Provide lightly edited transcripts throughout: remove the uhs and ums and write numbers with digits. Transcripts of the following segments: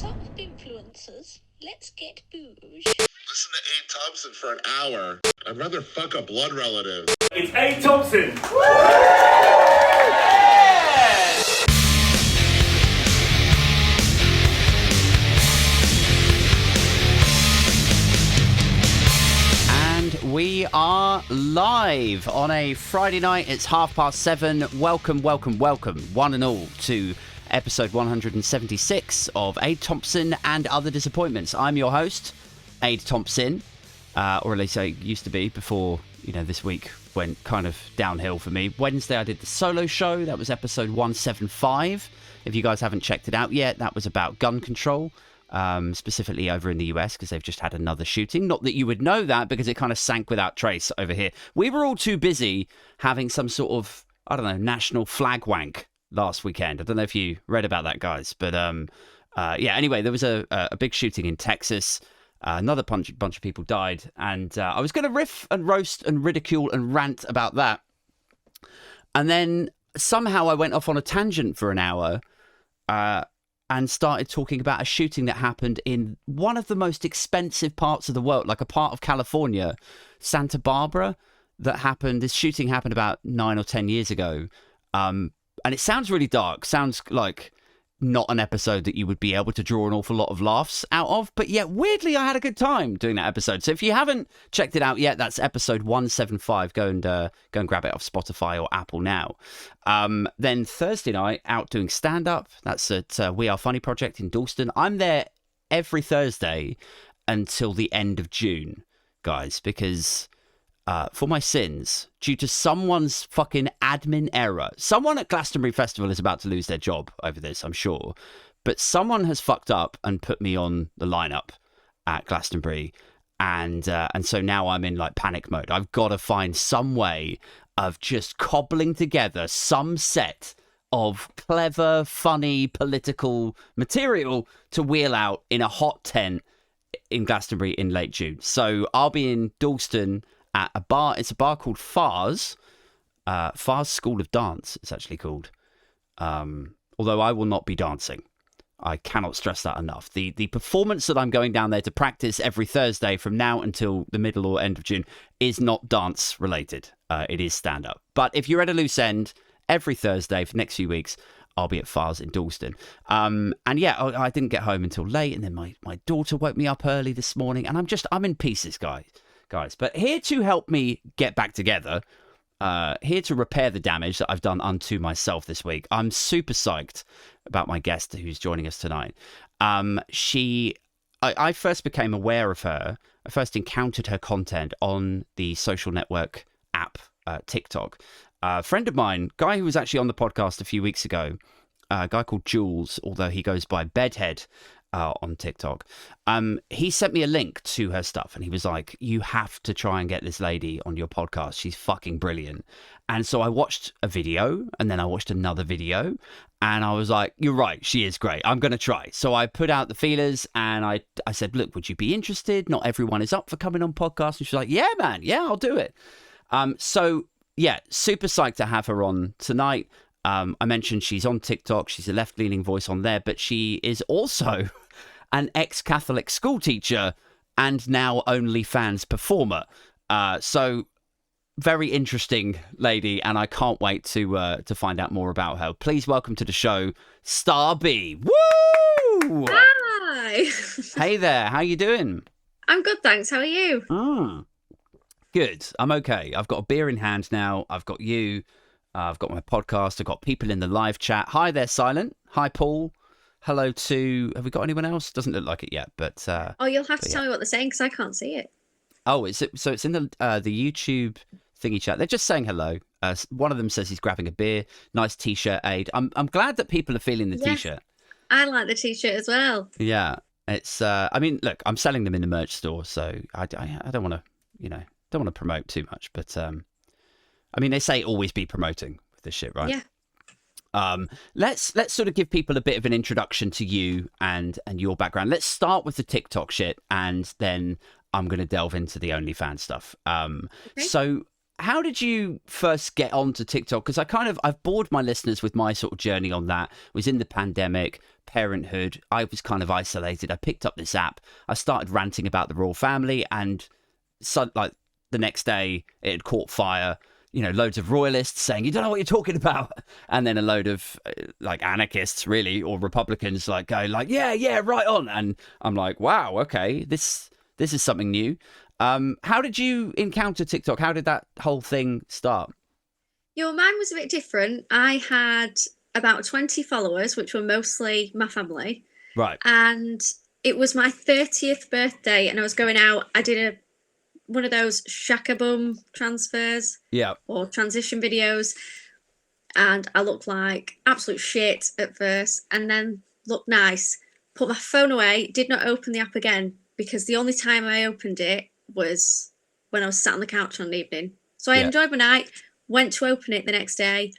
Soft influencers, let's get booze. Listen to Abe Thompson for an hour. I'd rather fuck a blood relative. It's Abe Thompson. And we are live on a Friday night. It's 7:30. Welcome, one and all, to episode 176 of Abe Thompson and Other Disappointments. I'm your host, Abe Thompson, or at least I used to be before, this week went kind of downhill for me. Wednesday I did the solo show. That was episode 175. If you guys haven't checked it out yet, that was about gun control, specifically over in the US, because they've just had another shooting. Not that you would know that, because it kind of sank without trace over here. We were all too busy having some sort of, national flag wank last weekend. I don't know if you read about that, guys, but anyway, there was a big shooting in Texas. Another bunch of people died, and I was going to riff and roast and ridicule and rant about that, and then somehow I went off on a tangent for an hour and started talking about a shooting that happened in one of the most expensive parts of the world, like a part of California, Santa Barbara, this shooting happened about 9 or 10 years ago. And it sounds really dark, sounds like not an episode that you would be able to draw an awful lot of laughs out of, but yet weirdly I had a good time doing that episode. So if you haven't checked it out yet, that's episode 175. Go and grab it off Spotify or Apple now. Then Thursday night, out doing stand-up. That's at We Are Funny Project in Dalston. I'm there every Thursday until the end of June, guys, because for my sins, due to someone's fucking admin error. Someone at Glastonbury Festival is about to lose their job over this, I'm sure. But someone has fucked up and put me on the lineup at Glastonbury. And so now I'm in like panic mode. I've got to find some way of just cobbling together some set of clever, funny, political material to wheel out in a hot tent in Glastonbury in late June. So I'll be in Dalston at a bar. It's a bar called Far's School of Dance, it's actually called. Although I will not be dancing. I cannot stress that enough. The performance that I'm going down there to practice every Thursday from now until the middle or end of June is not dance related. It is stand-up. But if you're at a loose end, every Thursday for the next few weeks, I'll be at Far's in Dalston. And yeah, I didn't get home until late, and then my daughter woke me up early this morning, and I'm in pieces, guys. But here to help me get back together, here to repair the damage that I've done unto myself this week. I'm super psyched about my guest who's joining us tonight. I first became aware of her. I first encountered her content on the social network app, TikTok. A friend of mine, guy who was actually on the podcast a few weeks ago, a guy called Jules, although he goes by Bedhead on TikTok. He sent me a link to her stuff, and he was like, you have to try and get this lady on your podcast. She's fucking brilliant. And so I watched a video, and then I watched another video, and I was like, you're right, she is great. I'm going to try. So I put out the feelers, and I said, look, would you be interested? Not everyone is up for coming on podcasts. And she's like, yeah, man. Yeah, I'll do it. So yeah, super psyched to have her on tonight. I mentioned she's on TikTok. She's a left-leaning voice on there, but she is also an ex-Catholic school teacher and now OnlyFans performer. So very interesting lady, and I can't wait to find out more about her. Please welcome to the show, Star B. Woo! Hi. Hey there. How you doing? I'm good, thanks. How are you? Good. I'm okay. I've got a beer in hand now. I've got you. I've got my podcast. I've got people in the live chat. Hi there, Silent. Hi, Paul. Hello to... Have we got anyone else? Doesn't look like it yet, but... You'll have to tell me what they're saying, because I can't see it. Oh, it's in the YouTube thingy chat. They're just saying hello. One of them says he's grabbing a beer. Nice T-shirt, Aid. I'm glad that people are feeling the T-shirt. I like the T-shirt as well. Yeah. It's... I mean, look, I'm selling them in the merch store, so I don't want to, don't want to promote too much, but... I mean, they say always be promoting with this shit, right? Yeah. Let's sort of give people a bit of an introduction to you and your background. Let's start with the TikTok shit, and then I'm going to delve into the OnlyFans stuff. Okay. So how did you first get onto TikTok? Because I've bored my listeners with my sort of journey on that. It was in the pandemic, parenthood, I was kind of isolated. I picked up this app. I started ranting about the royal family, and like the next day it had caught fire. Loads of royalists saying, you don't know what you're talking about. And then a load of like anarchists, really, or Republicans like go like, yeah, right on. And I'm like, wow, okay, this is something new. How did you encounter TikTok? How did that whole thing start? Mine was a bit different. I had about 20 followers, which were mostly my family. Right. And it was my 30th birthday, and I was going out. I did one of those Shaka-Bum transfers. Yeah. Or transition videos. And I looked like absolute shit at first, and then looked nice. Put my phone away, did not open the app again, because the only time I opened it was when I was sat on the couch on an evening. So I enjoyed my night, went to open it the next day.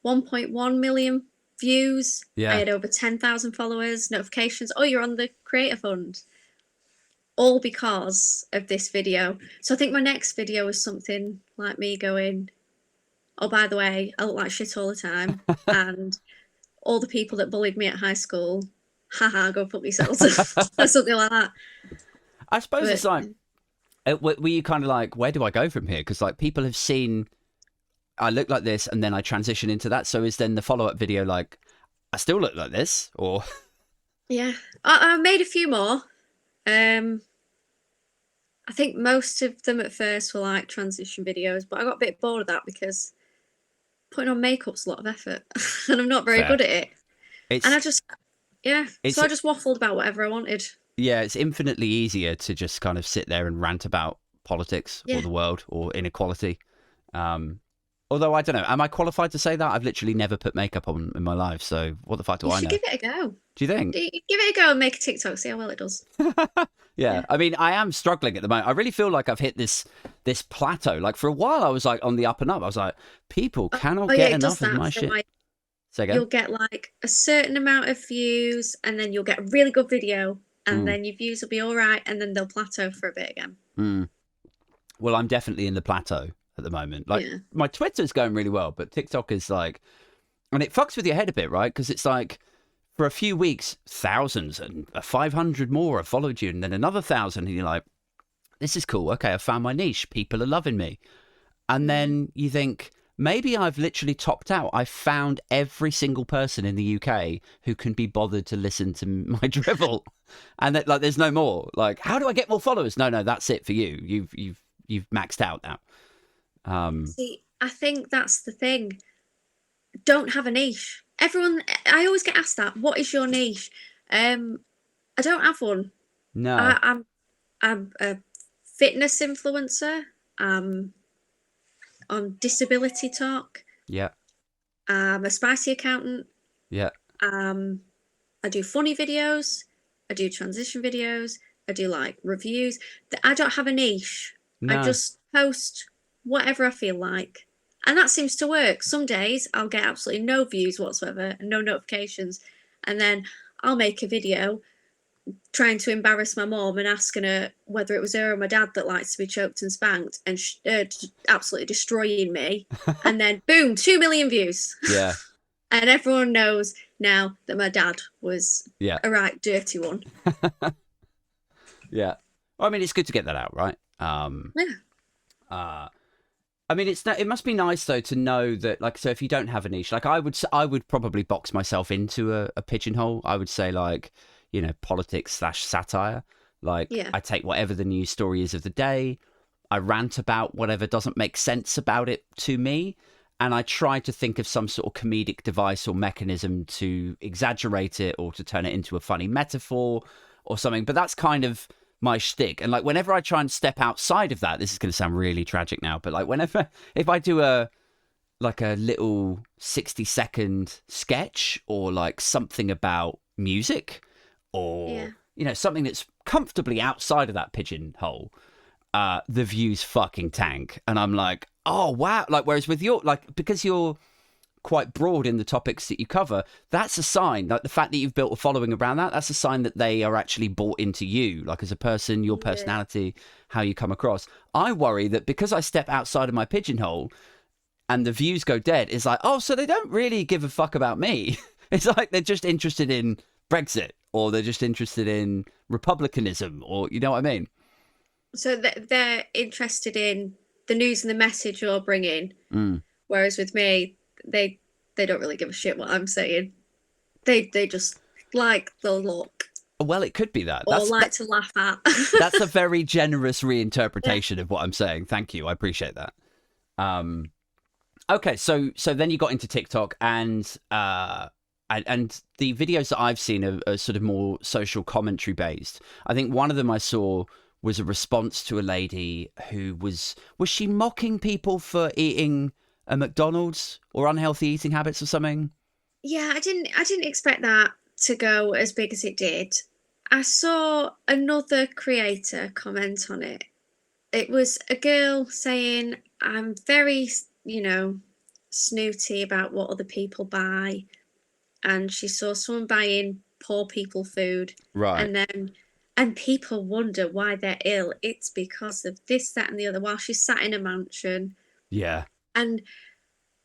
1.1 million views. Yeah. I had over 10,000 followers, notifications. Oh, you're on the Creator Fund. All because of this video. So I think my next video was something like me going, oh, by the way, I look like shit all the time. And all the people that bullied me at high school, haha, go fuck yourselves. Or something like that. I suppose it's like, were you kind of like, where do I go from here? Because like people have seen I look like this and then I transition into that. So is then the follow-up video like, I still look like this? Or yeah, I made a few more. I think most of them at first were like transition videos, but I got a bit bored of that because putting on makeup's a lot of effort and I'm not very good at it. And I just, so I just waffled about whatever I wanted. Yeah, it's infinitely easier to just kind of sit there and rant about politics or the world or inequality. Although I don't know, am I qualified to say that? I've literally never put makeup on in my life, so what the fuck do I know? You should give it a go. Do you think? Give it a go and make a TikTok, see how well it does. Yeah, I mean, I am struggling at the moment. I really feel like I've hit this plateau. Like for a while, I was like on the up and up. I was like, people cannot get enough of my shit. Like, say again? You'll get like a certain amount of views, and then you'll get a really good video, and then your views will be all right, and then they'll plateau for a bit again. Well, I'm definitely in the plateau at the moment. Like my Twitter's going really well, but TikTok is like, and it fucks with your head a bit, right? Because it's like, for a few weeks, thousands and 500 more have followed you, and then another 1,000, and you're like, this is cool. Okay, I found my niche. People are loving me. And then you think, maybe I've literally topped out. I found every single person in the UK who can be bothered to listen to my drivel, and that, like, there's no more. Like, how do I get more followers? No, that's it for you. You've maxed out now. See, I think that's the thing. Don't have a niche. Everyone, I always get asked that. What is your niche? I don't have one. No, I'm a fitness influencer. On disability talk. Yeah. I'm a spicy accountant. Yeah. I do funny videos. I do transition videos. I do like reviews. I don't have a niche. No. I just post whatever I feel like. And that seems to work. Some days I'll get absolutely no views whatsoever and no notifications. And then I'll make a video trying to embarrass my mom and asking her whether it was her or my dad that likes to be choked and spanked, and absolutely destroying me. And then boom, 2 million views. Yeah. And everyone knows now that my dad was a right dirty one. Yeah. Well, I mean, it's good to get that out, right? I mean, it must be nice though to know that, like, so if you don't have a niche, like I would probably box myself into a pigeonhole. I would say, like, you know, politics/satire. Like, I take whatever the news story is of the day, I rant about whatever doesn't make sense about it to me, and I try to think of some sort of comedic device or mechanism to exaggerate it or to turn it into a funny metaphor or something. But that's kind of my shtick. And like, whenever I try and step outside of that, this is going to sound really tragic now, but like, if I do a little 60-second sketch or like something about music or, you know, something that's comfortably outside of that pigeonhole, the views fucking tank. And I'm like, oh, wow. Like, whereas with your, like, because you're quite broad in the topics that you cover, that's a sign, like the fact that you've built a following around that's a sign that they are actually bought into you, like as a person, your personality, how you come across. I worry that because I step outside of my pigeonhole and the views go dead, it's like, oh, so they don't really give a fuck about me. It's like they're just interested in Brexit, or they're just interested in republicanism, or you know what I mean? So they're interested in the news and the message you're bringing, whereas with me, they don't really give a shit what I'm saying. They just like the look Well, it could be that. or like to laugh at. That's a very generous reinterpretation of what I'm saying. Thank you. I appreciate that. Okay, so then you got into TikTok, and the videos that I've seen are sort of more social commentary based. I think one of them I saw was a response to a lady who was she mocking people for eating a McDonald's or unhealthy eating habits or something? Yeah, I didn't expect that to go as big as it did. I saw another creator comment on it. It was a girl saying, I'm very, snooty about what other people buy. And she saw someone buying poor people food. Right. And people wonder why they're ill. It's because of this, that, and the other, while she's sat in a mansion. Yeah. And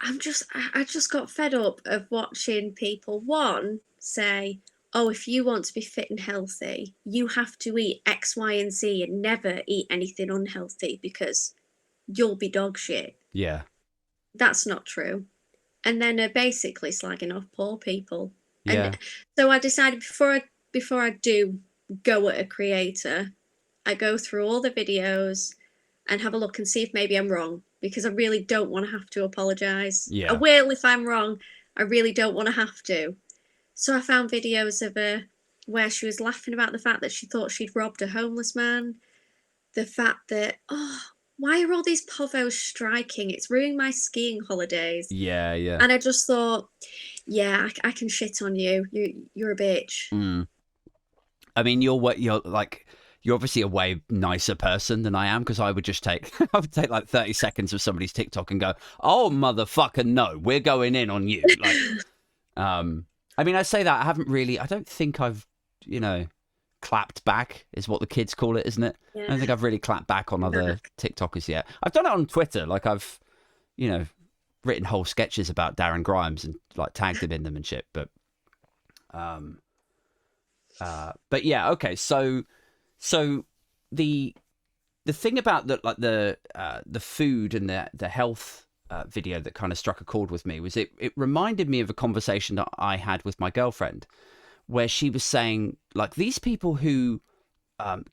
I just got fed up of watching people, one, say, oh, if you want to be fit and healthy, you have to eat X, Y, and Z and never eat anything unhealthy because you'll be dog shit. Yeah. That's not true. And then basically slagging off poor people. Yeah. And so I decided before I do go at a creator, I go through all the videos and have a look and see if maybe I'm wrong, because I really don't want to have to apologise. Yeah. I will if I'm wrong. I really don't want to have to. So I found videos of her where she was laughing about the fact that she thought she'd robbed a homeless man. The fact that, why are all these povos striking? It's ruining my skiing holidays. Yeah, yeah. And I just thought, yeah, I can shit on you. You're a bitch. I mean, you're obviously a way nicer person than I am, because I would just take like 30 seconds of somebody's TikTok and go, oh, motherfucker, no, we're going in on you. Like, I mean, I say that I don't think I've, clapped back is what the kids call it, isn't it? Yeah. I don't think I've really clapped back on other TikTokers yet. I've done it on Twitter. Like I've, written whole sketches about Darren Grimes and like tagged him in them and shit. But yeah, okay. So the thing about the food and the health video that kind of struck a chord with me was it reminded me of a conversation that I had with my girlfriend, where she was saying, like, these people who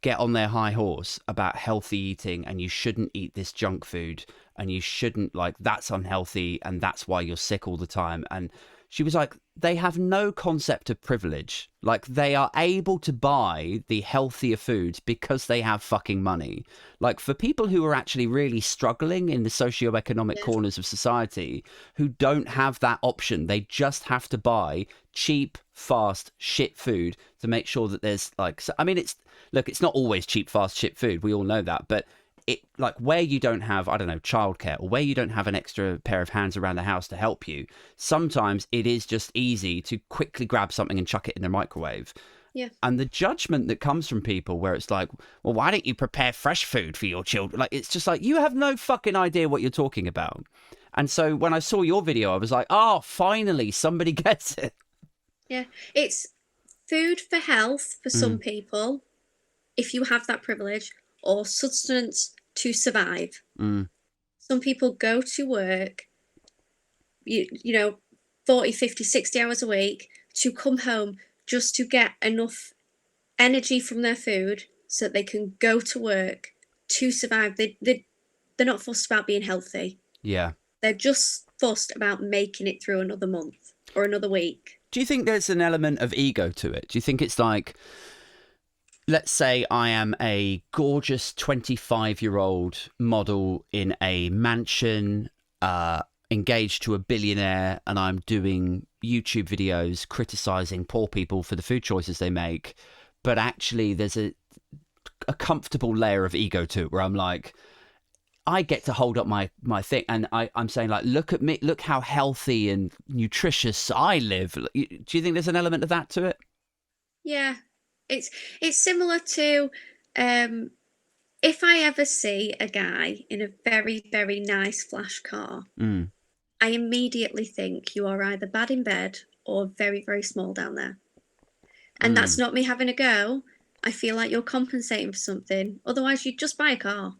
get on their high horse about healthy eating and you shouldn't eat this junk food and you shouldn't, like, that's unhealthy and that's why you're sick all the time. And she was like, they have no concept of privilege. Like, they are able to buy the healthier foods because they have fucking money. Like, for people who are actually really struggling in the socioeconomic corners of society, who don't have that option, they just have to buy cheap, fast, shit food to make sure that there's, like, I mean, it's not always cheap, fast, shit food. We all know that. But it, like, where you don't have, I don't know, childcare, or where you don't have an extra pair of hands around the house to help you, sometimes it is just easy to quickly grab something and chuck it in the microwave. Yeah. And the judgment that comes from people where it's like, well, why don't you prepare fresh food for your children? Like, it's just like, you have no fucking idea what you're talking about. And so when I saw your video, I was like, oh, finally somebody gets it. Yeah. It's food for health for some people, if you have that privilege, or sustenance to survive. Some people go to work, 40, 50, 60 hours a week to come home just to get enough energy from their food so that they can go to work to survive. They're not fussed about being healthy. Yeah. They're just fussed about making it through another month or another week. Do you think there's an element of ego to it? Do you think it's like, let's say I am a gorgeous 25-year-old model in a mansion, engaged to a billionaire, and I'm doing YouTube videos criticizing poor people for the food choices they make. But actually there's a comfortable layer of ego to it where I'm like, I get to hold up my thing, and I'm saying, like, look at me, look how healthy and nutritious I live. Do you think there's an element of that to it? Yeah. It's similar to if I ever see a guy in a very, very nice flash car, I immediately think you are either bad in bed or very, very small down there. And that's not me having a go. I feel like you're compensating for something. Otherwise, you'd just buy a car.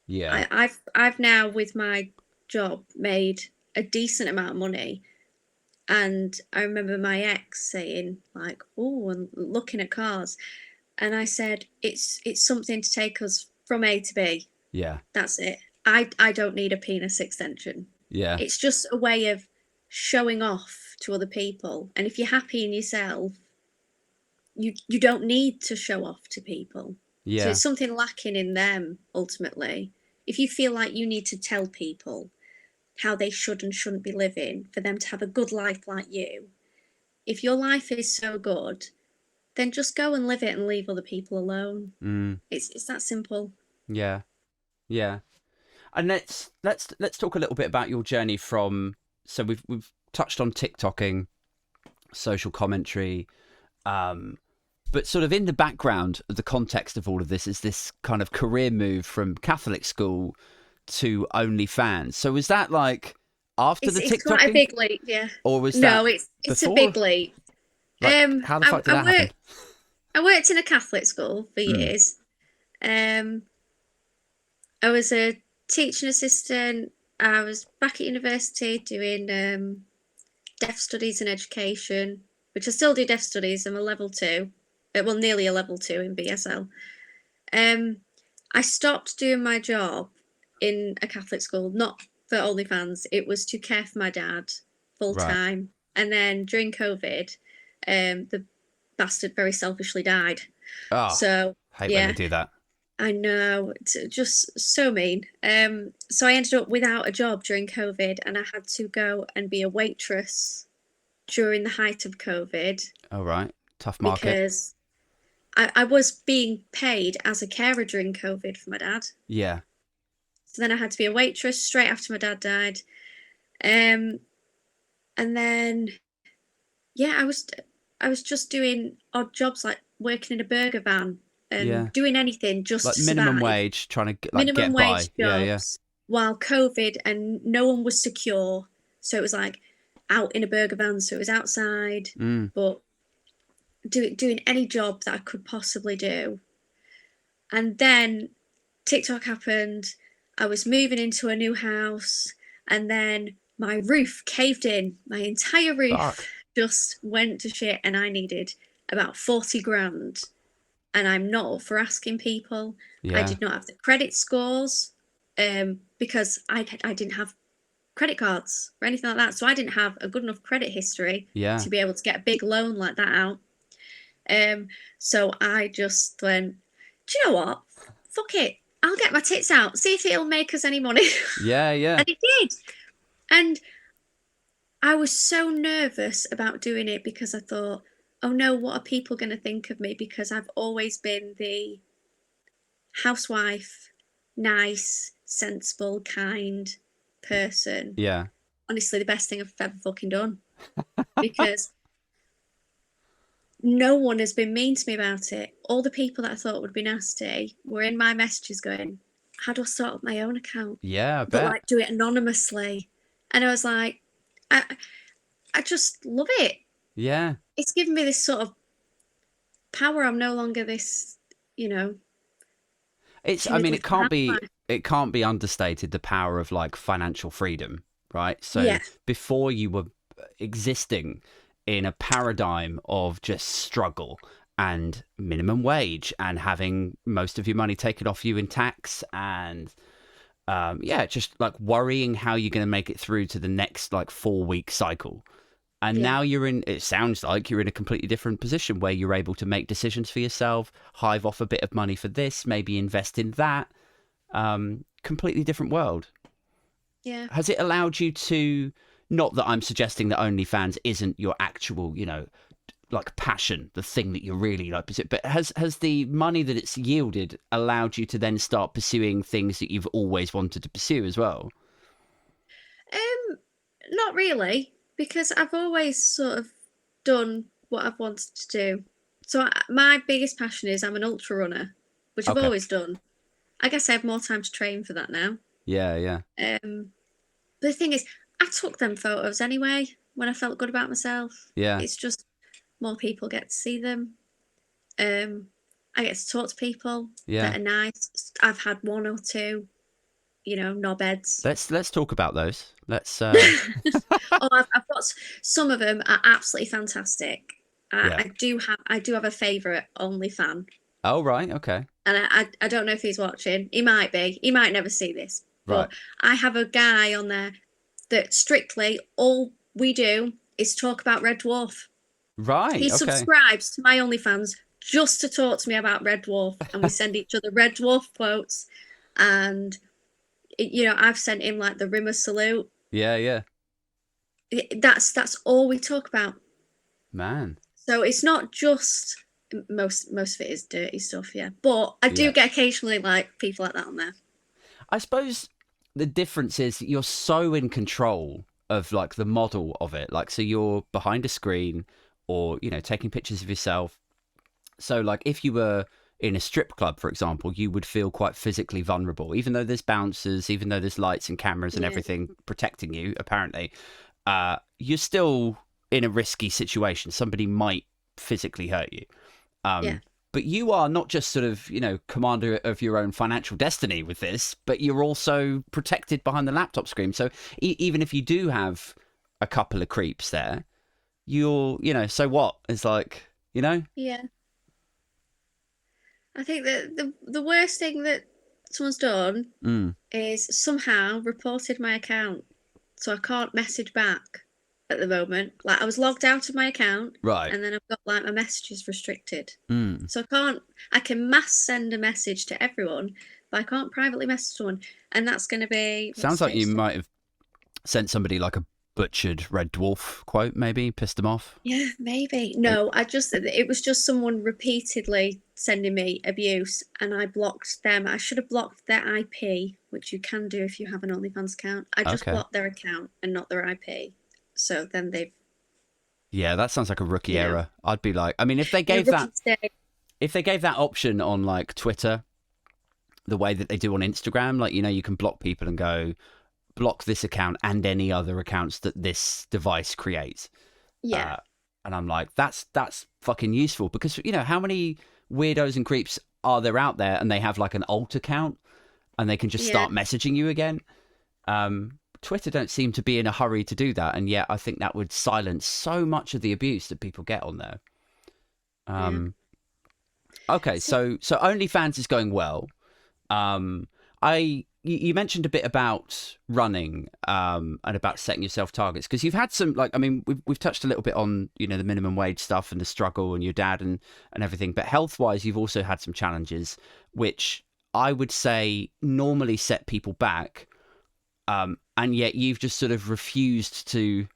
Yeah. I've now, with my job, made a decent amount of money. And I remember my ex saying, like, oh, and looking at cars. And I said, it's something to take us from A to B. Yeah. That's it. I don't need a penis extension. Yeah. It's just a way of showing off to other people. And if you're happy in yourself, you don't need to show off to people. Yeah. So it's something lacking in them, ultimately. If you feel like you need to tell people how they should and shouldn't be living for them to have a good life like you, if your life is so good, then just go and live it and leave other people alone. It's that simple. Yeah. Yeah. And let's talk a little bit about your journey from, so we've touched on TikToking, social commentary, but sort of in the background of the context of all of this is this kind of career move from Catholic school to OnlyFans. So was that like after the TikToking? It's quite a big leap, yeah. Or was no, that it's a big leap. Like, how the fuck did that happen? I worked in a Catholic school for years. I was a teaching assistant. I was back at university doing deaf studies and education, which I still do deaf studies. I'm a level 2. Well, nearly a level 2 in BSL. I stopped doing my job in a Catholic school, not for OnlyFans. It was to care for my dad full time. And then during COVID, the bastard very selfishly died. Oh, so hate when they do that. I know, it's just so mean. So I ended up without a job during COVID, and I had to go and be a waitress during the height of COVID. Oh, right. Tough market. Because I was being paid as a carer during COVID for my dad. Yeah. So then I had to be a waitress straight after my dad died. And then, yeah, I was just doing odd jobs like working in a burger van and doing anything just like to minimum survive. wage, trying to like, minimum get wage by. Jobs while COVID, and no one was secure. So it was like out in a burger van. So it was outside, but doing any job that I could possibly do. And then TikTok happened. I was moving into a new house, and then my roof caved in. My entire roof just went to shit, and I needed about 40 grand. And I'm not up for asking people. Yeah. I did not have the credit scores because I didn't have credit cards or anything like that. So I didn't have a good enough credit history to be able to get a big loan like that out. So I just went, do you know what? Fuck it. I'll get my tits out. See if it'll make us any money. Yeah. And it did. And I was so nervous about doing it because I thought, oh no, what are people going to think of me? Because I've always been the housewife, nice, sensible, kind person. Yeah. Honestly, the best thing I've ever fucking done. Because no one has been mean to me about it. All the people that I thought would be nasty were in my messages going, how do I start up my own account? Yeah, I bet. But like do it anonymously. And I was like, I just love it. Yeah. It's given me this sort of power. I'm no longer this, It's, I mean, it can't be understated, the power of like financial freedom, right? So before you were existing in a paradigm of just struggle and minimum wage and having most of your money taken off you in tax and just like worrying how you're going to make it through to the next like 4-week cycle. And now it sounds like you're in a completely different position where you're able to make decisions for yourself, hive off a bit of money for this, maybe invest in that. Completely different world. Yeah. Has it allowed you to, not that I'm suggesting that OnlyFans isn't your actual, like passion, the thing that you're really like, but has the money that it's yielded allowed you to then start pursuing things that you've always wanted to pursue as well? Not really. Because I've always sort of done what I've wanted to do. So my biggest passion is I'm an ultra runner, which I've always done. I guess I have more time to train for that now. Yeah. But the thing is, I took them photos anyway. when I felt good about myself. Yeah. It's just more people get to see them. I get to talk to people that are nice. I've had one or two, knobheads. Let's talk about those. Let's. Oh, I've got some of them are absolutely fantastic. Yeah. I do have a favourite only fan, Oh right. Okay. and I don't know if he's watching. He might be. He might never see this. Right. But I have a guy on there that strictly all we do is talk about Red Dwarf. Right. He Okay. subscribes to my OnlyFans just to talk to me about Red Dwarf, and we send each other Red Dwarf quotes. And I've sent him like the Rimmer salute. Yeah. Yeah. That's all we talk about. Man. So it's not just most of it is dirty stuff, yeah. But I do get occasionally like people like that on there. I suppose the difference is you're so in control of like the model of it. Like, so you're behind a screen or, taking pictures of yourself. So like if you were in a strip club, for example, you would feel quite physically vulnerable, even though there's bouncers, even though there's lights and cameras and everything protecting you, apparently, you're still in a risky situation. Somebody might physically hurt you. But you are not just sort of, commander of your own financial destiny with this, but you're also protected behind the laptop screen. So even if you do have a couple of creeps there, you're, so what? It's like, Yeah. I think that the worst thing that someone's done is somehow reported my account. So I can't message back at the moment. Like I was logged out of my account. Right. And then I've got like my messages restricted. Mm. So I can mass send a message to everyone, but I can't privately message someone. And that's going to be... Sounds like you might have sent somebody like a butchered Red Dwarf quote, maybe pissed them off. Yeah, maybe. No, it was just someone repeatedly sending me abuse and I blocked them. I should have blocked their IP, which you can do if you have an OnlyFans account. I just blocked their account and not their IP. So then they've... Yeah, that sounds like a rookie error. I'd be like, I mean, if they gave that option on like Twitter, the way that they do on Instagram, like, you can block people and go, block this account and any other accounts that this device creates. Yeah. And I'm like, that's fucking useful because, how many weirdos and creeps are there out there and they have like an alt account and they can just start messaging you again? Twitter don't seem to be in a hurry to do that. And yet I think that would silence so much of the abuse that people get on there. Okay. So OnlyFans is going well. You mentioned a bit about running and about setting yourself targets because you've had some we've touched a little bit on the minimum wage stuff and the struggle and your dad and everything, but health wise you've also had some challenges which I would say normally set people back, and yet you've just sort of refused to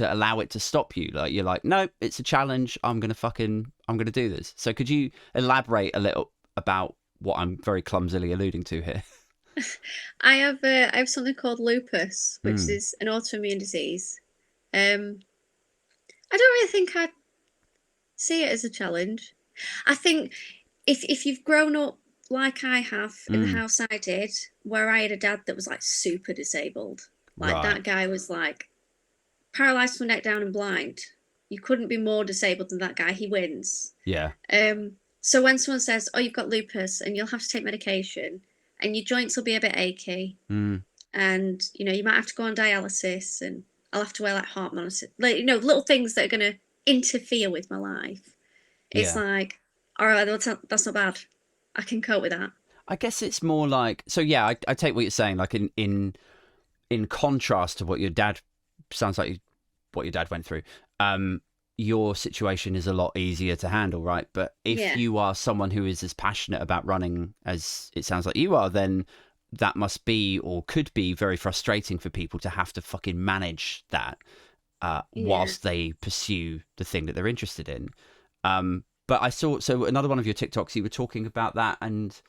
allow it to stop you. Like you're like, no, it's a challenge. I'm gonna do this. So could you elaborate a little about what I'm very clumsily alluding to here? I have something called lupus, which is an autoimmune disease. I don't really think I'd see it as a challenge. I think if you've grown up like I have in the house I did, where I had a dad that was like super disabled, like that guy was like paralyzed from the neck down and blind. You couldn't be more disabled than that guy. He wins. Yeah. So when someone says, "Oh, you've got lupus and you'll have to take medication and your joints will be a bit achy, and you might have to go on dialysis and I'll have to wear like heart monitors, like little things that are going to interfere with my life," it's like, all right, that's not bad. I can cope with that. I guess it's more like, so yeah, I take what you're saying. Like in contrast to what your dad sounds like, what your dad went through. Your situation is a lot easier to handle, right? But if you are someone who is as passionate about running as it sounds like you are, then that must be or could be very frustrating for people to have to fucking manage that whilst they pursue the thing that they're interested in. But I saw, so another one of your TikToks, you were talking about that and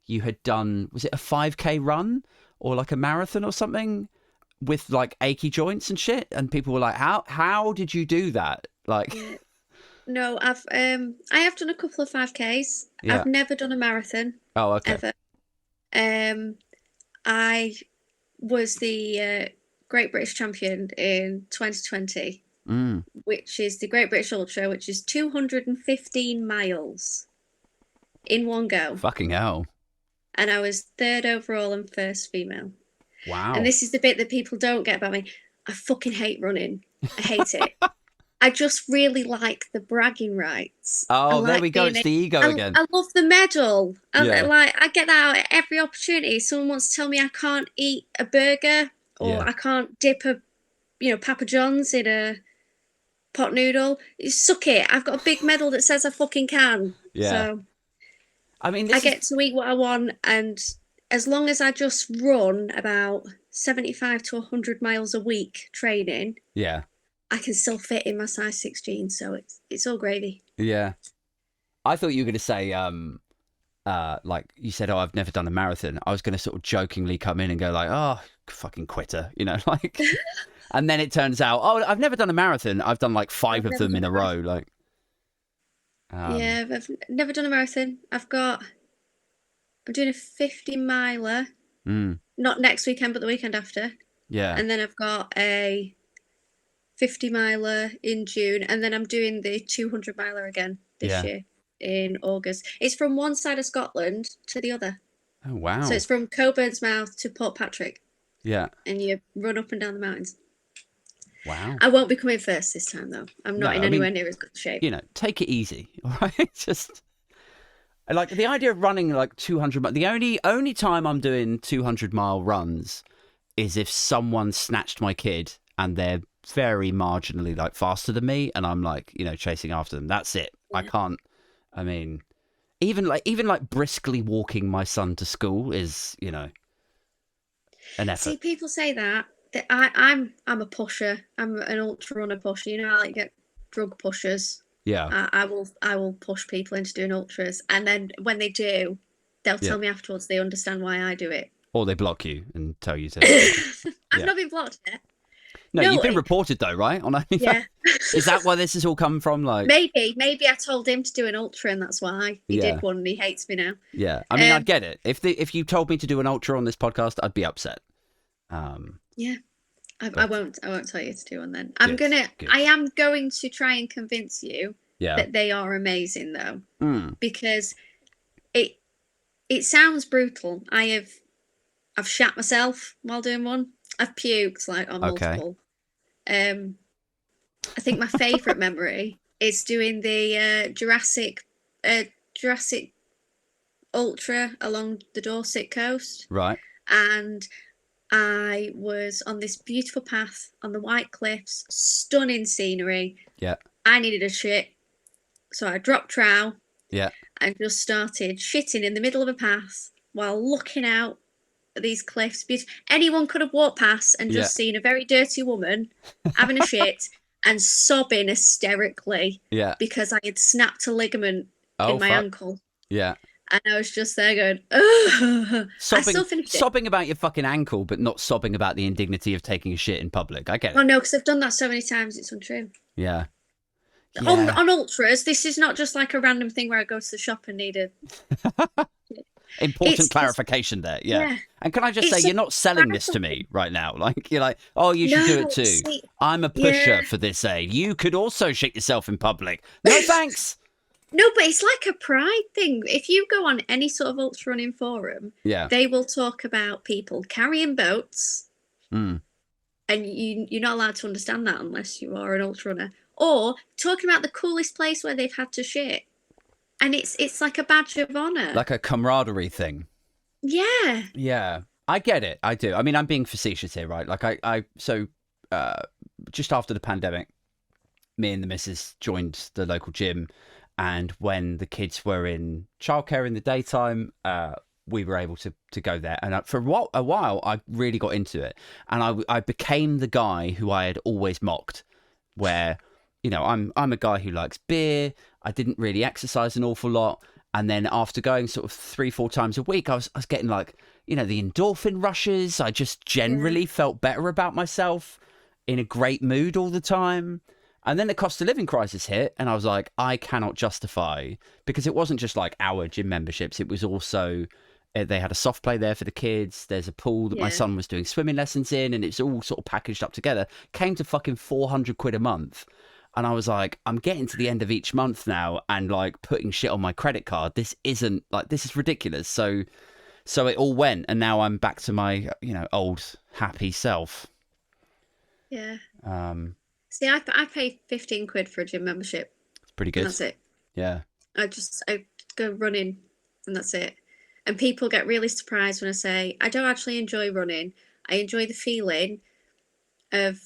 you had done, was it a 5K run or like a marathon or something with like achy joints and shit? And people were like, how did you do that? Like, no, I have done a couple of 5Ks. I've never done a marathon. Oh, okay. Ever. I was the Great British Champion in 2020, which is the Great British Ultra, which is 215 miles in one go. Fucking hell. And I was third overall and first female. Wow. And this is the bit that people don't get about me. I fucking hate running. I hate it. I just really like the bragging rights. Oh, like there we go. It's the ego again. I love the medal. Yeah. I get that out at every opportunity. Someone wants to tell me I can't eat a burger or I can't dip Papa John's in a pot noodle. Suck it. I've got a big medal that says I fucking can. Yeah. So I mean, I get to eat what I want, and as long as I just run about 75 to 100 miles a week training, yeah, I can still fit in my size 6 jeans, so it's all gravy. Yeah. I thought you were going to say, like you said, oh, I've never done a marathon. I was going to sort of jokingly come in and go like, oh, fucking quitter, like. And then it turns out, oh, I've never done a marathon. I've done like 5 of them in a row, like. Yeah, I've never done a marathon. I'm doing a 50 miler, not next weekend, but the weekend after. Yeah. And then I've got a 50 miler in June, and then I'm doing the 200 miler again this year in August. It's from one side of Scotland to the other. Oh, wow. So it's from Coburn's Mouth to Port Patrick. Yeah. And you run up and down the mountains. Wow. I won't be coming first this time, though. I'm not anywhere near as good shape. Take it easy, all right? Just like the idea of running like 200. The only time I'm doing 200-mile runs is if someone snatched my kid and they're very marginally like faster than me, and I'm like chasing after them. That's it. Yeah. I can't. I mean, even like briskly walking my son to school is an effort. See, people say that. I'm a pusher. I'm an ultra runner pusher. I like get drug pushers. Yeah. I will push people into doing ultras, and then when they do, they'll tell me afterwards they understand why I do it. Or they block you and tell you to. I've not been blocked yet. No, you've been reported though, right? On OnlyFans? Yeah. Is that why this has all come from? Like maybe I told him to do an ultra, and that's why he did one, and he hates me now. Yeah, I mean, I'd get it if you told me to do an ultra on this podcast, I'd be upset. Yeah, I won't tell you to do one then. I am going to try and convince you that they are amazing though, because it sounds brutal. I've shat myself while doing one. I've puked like on multiple. I think my favourite memory is doing the Jurassic Ultra along the Dorset coast. Right. And I was on this beautiful path on the White Cliffs, stunning scenery. Yeah. I needed a shit, so I dropped trow. Yeah. And just started shitting in the middle of a path while looking out at these cliffs. Anyone could have walked past and just seen a very dirty woman having a shit and sobbing hysterically. Yeah. Because I had snapped a ligament in my ankle. Yeah. And I was just there going, ugh. Sobbing about your fucking ankle, but not sobbing about the indignity of taking a shit in public. I get it. Oh, no, because I've done that so many times, it's untrue. Yeah. On ultras, this is not just like a random thing where I go to the shop and need a... Important clarification there, yeah. And can I just say, you're not selling this to me right now. Like, you're like, oh, you should do it too. See, I'm a pusher for this aid. You could also shit yourself in public. No, thanks. No, but it's like a pride thing. If you go on any sort of ultra running forum, they will talk about people carrying boats, and you're not allowed to understand that unless you are an ultra runner, or talking about the coolest place where they've had to shit, and it's like a badge of honor, like a camaraderie thing. Yeah, I get it. I do. I mean, I'm being facetious here, right? Like so just after the pandemic, me and the missus joined the local gym. And when the kids were in childcare in the daytime, we were able to go there. And for a while, I really got into it. And I became the guy who I had always mocked, where, I'm a guy who likes beer. I didn't really exercise an awful lot. And then after going sort of 3-4 times a week, I was getting like, the endorphin rushes. I just generally felt better about myself, in a great mood all the time. And then the cost of living crisis hit, and I was like, I cannot justify, because it wasn't just like our gym memberships, it was also They had a soft play there for the kids. There's a pool that my Yeah. son was doing swimming lessons in, and it's all sort of packaged up together. Came to fucking 400 quid a month. And I was like, I'm getting to the end of each month now and like putting shit on my credit card. This isn't like, this is ridiculous. So it all went, and now I'm back to my, old happy self. Yeah. It's See, I paid 15 quid for a gym membership. pretty good. And that's it. Yeah. I go running and that's it. And people get really surprised when I say I don't actually enjoy running. I enjoy the feeling of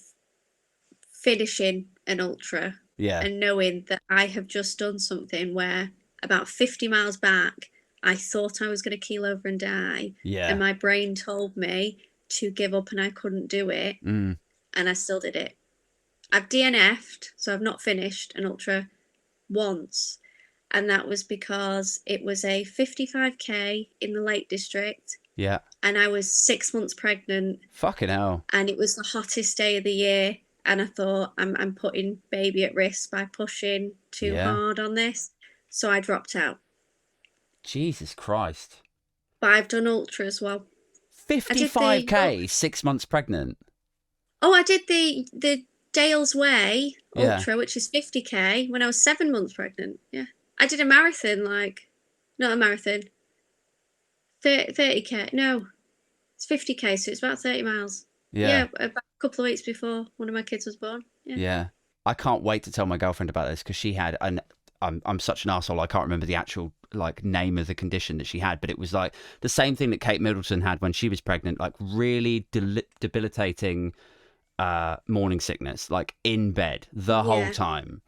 finishing an ultra Yeah. and knowing that I have just done something where about 50 miles back, I thought I was going to keel over and die. Yeah. And my brain told me to give up and I couldn't do it. Mm. And I still did it. I've DNF'd, so I've not finished an ultra once. And that was because it was a 55k in the Lake District. Yeah. And I was 6 months pregnant. Fucking hell. And it was the hottest day of the year. And I thought, I'm putting baby at risk by pushing too hard on this. So I dropped out. Jesus Christ. But I've done ultra as well. 55k, 6 months pregnant. Oh, I did the Dale's Way ultra, which is 50k, when I was 7 months pregnant. Yeah. I did a marathon, not a marathon. 30k. No, it's 50k, so it's about 30 miles. Yeah, about a couple of weeks before one of my kids was born. Yeah. I can't wait to tell my girlfriend about this because she had, and I'm such an arsehole, I can't remember the actual name of the condition that she had, but it was like the same thing that Kate Middleton had when she was pregnant, like really debilitating morning sickness, like in bed the whole time.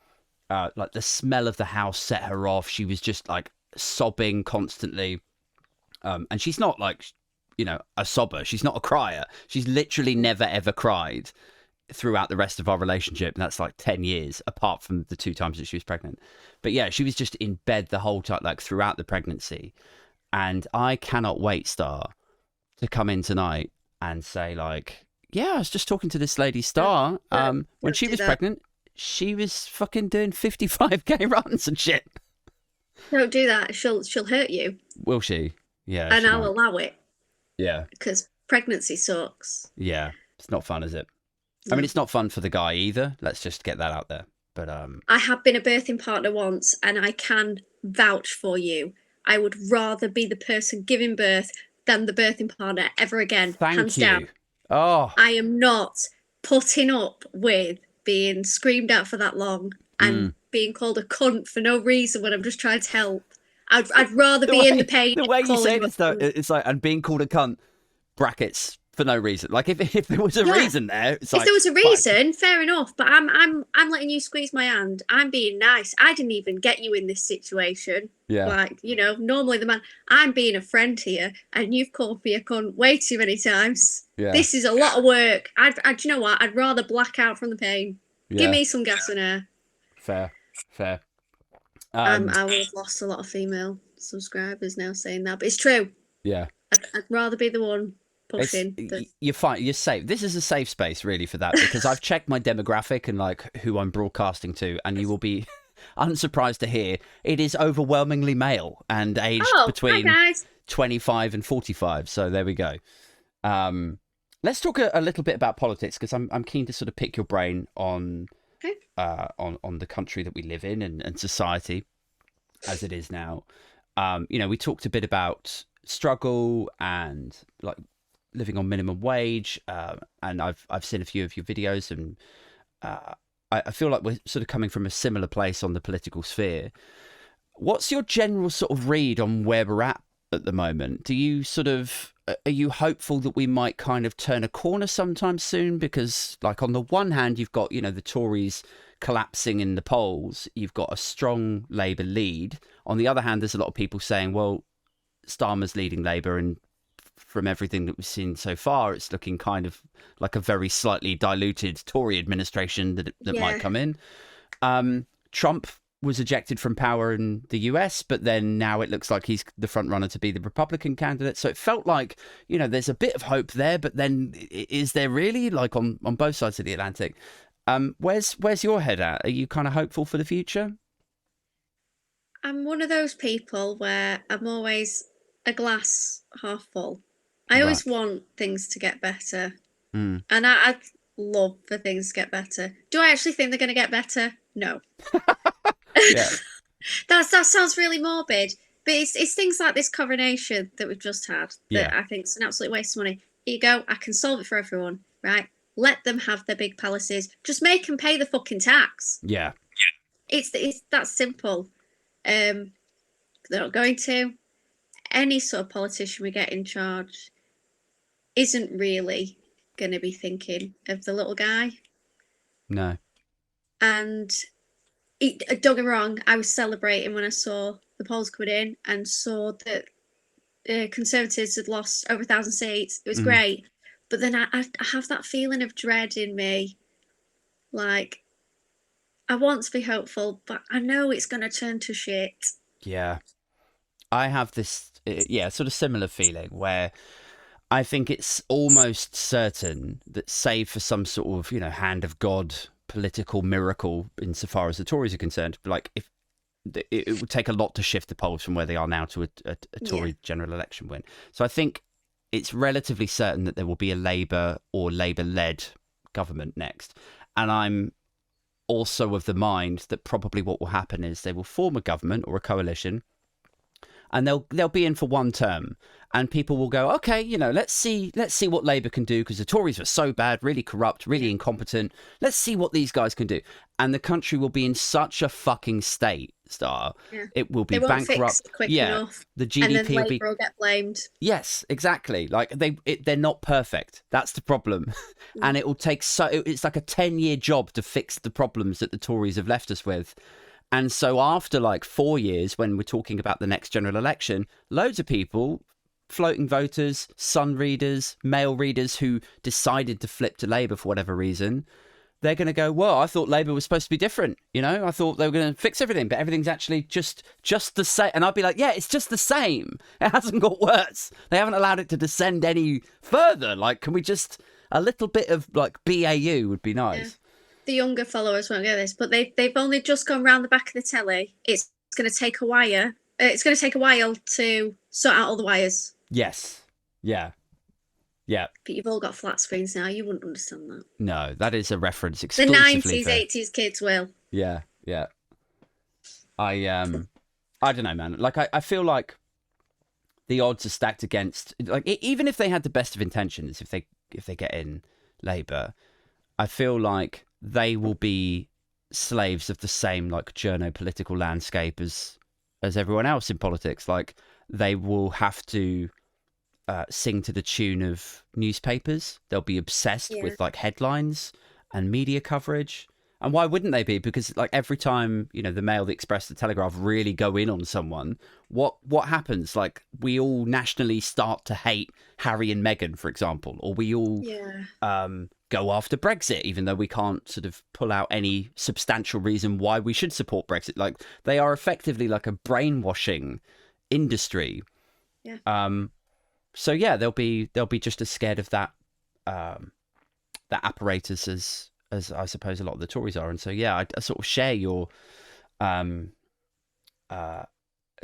Like the smell of the house set her off. She was just like sobbing constantly. And she's not like, a sobber. She's not a crier. She's literally never, ever cried throughout the rest of our relationship. And that's like 10 years apart from the 2 times that she was pregnant. But yeah, she was just in bed the whole time, like throughout the pregnancy. And I cannot wait, Star, to come in tonight and say like, yeah, I was just talking to this lady, Star. When she was pregnant, she was fucking doing 55k runs and shit. Don't do that. She'll hurt you. Will she? Yeah. And I'll allow it. Yeah. Because pregnancy sucks. Yeah. It's not fun, is it? I mean, it's not fun for the guy either. Let's just get that out there. But I have been a birthing partner once, and I can vouch for you. I would rather be the person giving birth than the birthing partner ever again. Hands down. Oh. I am not putting up with being screamed at for that long and being called a cunt for no reason when I'm just trying to help. I'd rather be in the pain. The way you say this, though, it's like, and being called a cunt, brackets, for no reason. Like, if there was a reason there, it's like, if there was a reason, fair enough. But I'm letting you squeeze my hand. I'm being nice. I didn't even get you in this situation. Yeah. Like, normally the man. I'm being a friend here, and you've called me a cunt way too many times. Yeah. This is a lot of work. Do you know what? I'd rather black out from the pain. Yeah. Give me some gas and air. Fair. I would have lost a lot of female subscribers now saying that, but it's true. Yeah. I'd rather be the one pushing. You're fine. You're safe. This is a safe space, really, for that, because I've checked my demographic and like who I'm broadcasting to, and you will be unsurprised to hear it is overwhelmingly male and aged between 25 and 45. So there we go. Let's talk a little bit about politics, because I'm keen to sort of pick your brain on the country that we live in and society as it is now. We talked a bit about struggle and like living on minimum wage, and I've seen a few of your videos, and I feel like we're sort of coming from a similar place on the political sphere. What's your general sort of read on where we're at the moment? Are you hopeful that we might kind of turn a corner sometime soon? Because like on the one hand, you've got, the Tories collapsing in the polls. You've got a strong Labour lead. On the other hand, there's a lot of people saying, well, Starmer's leading Labour, and from everything that we've seen so far, it's looking kind of like a very slightly diluted Tory administration that might come in. Trump was ejected from power in the US, but then now it looks like he's the front runner to be the Republican candidate. So it felt like, there's a bit of hope there, but then is there really, like on both sides of the Atlantic? Where's your head at? Are you kind of hopeful for the future? I'm one of those people where I'm always a glass half full. I always want things to get better. Mm. And I'd love for things to get better. Do I actually think they're going to get better? No. Yeah. That sounds really morbid, but it's things like this coronation that we've just had that I think is an absolute waste of money. Here you go, I can solve it for everyone, right? Let them have their big palaces. Just make them pay the fucking tax. Yeah. It's that simple. They're not going to. Any sort of politician we get in charge isn't really going to be thinking of the little guy. No. And don't get me wrong, I was celebrating when I saw the polls coming in and saw that Conservatives had lost over 1,000 seats. It was great. But then I have that feeling of dread in me. Like, I want to be hopeful, but I know it's going to turn to shit. Yeah. I have this, sort of similar feeling where I think it's almost certain that, save for some sort of, hand of God political miracle insofar as the Tories are concerned, like if it would take a lot to shift the polls from where they are now to a Tory general election win. So I think it's relatively certain that there will be a Labour or Labour-led government next. And I'm also of the mind that probably what will happen is they will form a government or a coalition, and they'll be in for one term, and people will go, okay, let's see what Labour can do, because the Tories were so bad, really corrupt, really incompetent. Let's see what these guys can do. And the country will be in such a fucking state, Star. Yeah. It will be bankrupt. Fix it quick enough. The GDP and then will Labour will get blamed. Yes, exactly. Like they're not perfect. That's the problem. And it will take it's like a 10-year job to fix the problems that the Tories have left us with. And so after like 4 years, when we're talking about the next general election, loads of people, floating voters, Sun readers, Mail readers who decided to flip to Labour for whatever reason, they're going to go, well, I thought Labour was supposed to be different. I thought they were going to fix everything, but everything's actually just the same. And I'd be like, yeah, it's just the same. It hasn't got worse. They haven't allowed it to descend any further. Like, can we just, a little bit of like BAU would be nice. Yeah. The younger followers won't get this, but they've only just gone round the back of the telly. It's going to take a while. It's going to take a while to sort out all the wires. Yes. Yeah. Yeah. But you've all got flat screens now. You wouldn't understand that. No, that is a reference exclusively. The 90s, 80s kids will. Yeah. Yeah. I don't know, man. Like, I feel like the odds are stacked against, like, even if they had the best of intentions, if they get in Labour, I feel like they will be slaves of the same like journo-political landscape as everyone else in politics. Like, they will have to sing to the tune of newspapers. They'll be obsessed with like headlines and media coverage. And why wouldn't they be? Because like every time, the Mail, the Express, the Telegraph really go in on someone, what happens? Like, we all nationally start to hate Harry and Meghan, for example, or we all go after Brexit, even though we can't sort of pull out any substantial reason why we should support Brexit. Like, they are effectively like a brainwashing industry. Yeah. So yeah, they'll be just as scared of that that apparatus as I suppose a lot of the Tories are. And so yeah, I sort of share your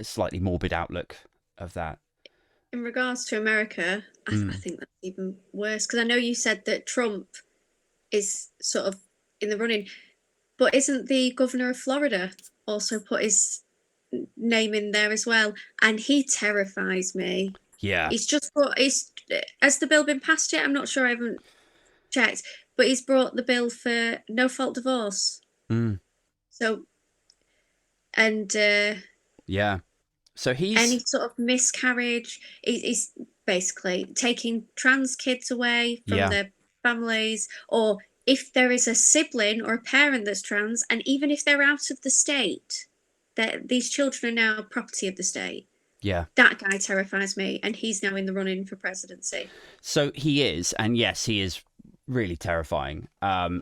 slightly morbid outlook of that. In regards to America, I think that's even worse, because I know you said that Trump is sort of in the running, but isn't the governor of Florida also put his name in there as well? And he terrifies me. Yeah. Has the bill been passed yet? I'm not sure. I haven't checked, but he's brought the bill for no-fault divorce. So, and yeah. So he's any sort of miscarriage, he's basically taking trans kids away from their families, or if there is a sibling or a parent that's trans, and even if they're out of the state, that these children are now property of the state. Yeah. That guy terrifies me, and he's now in the running for presidency. So he is, and yes, he is really terrifying.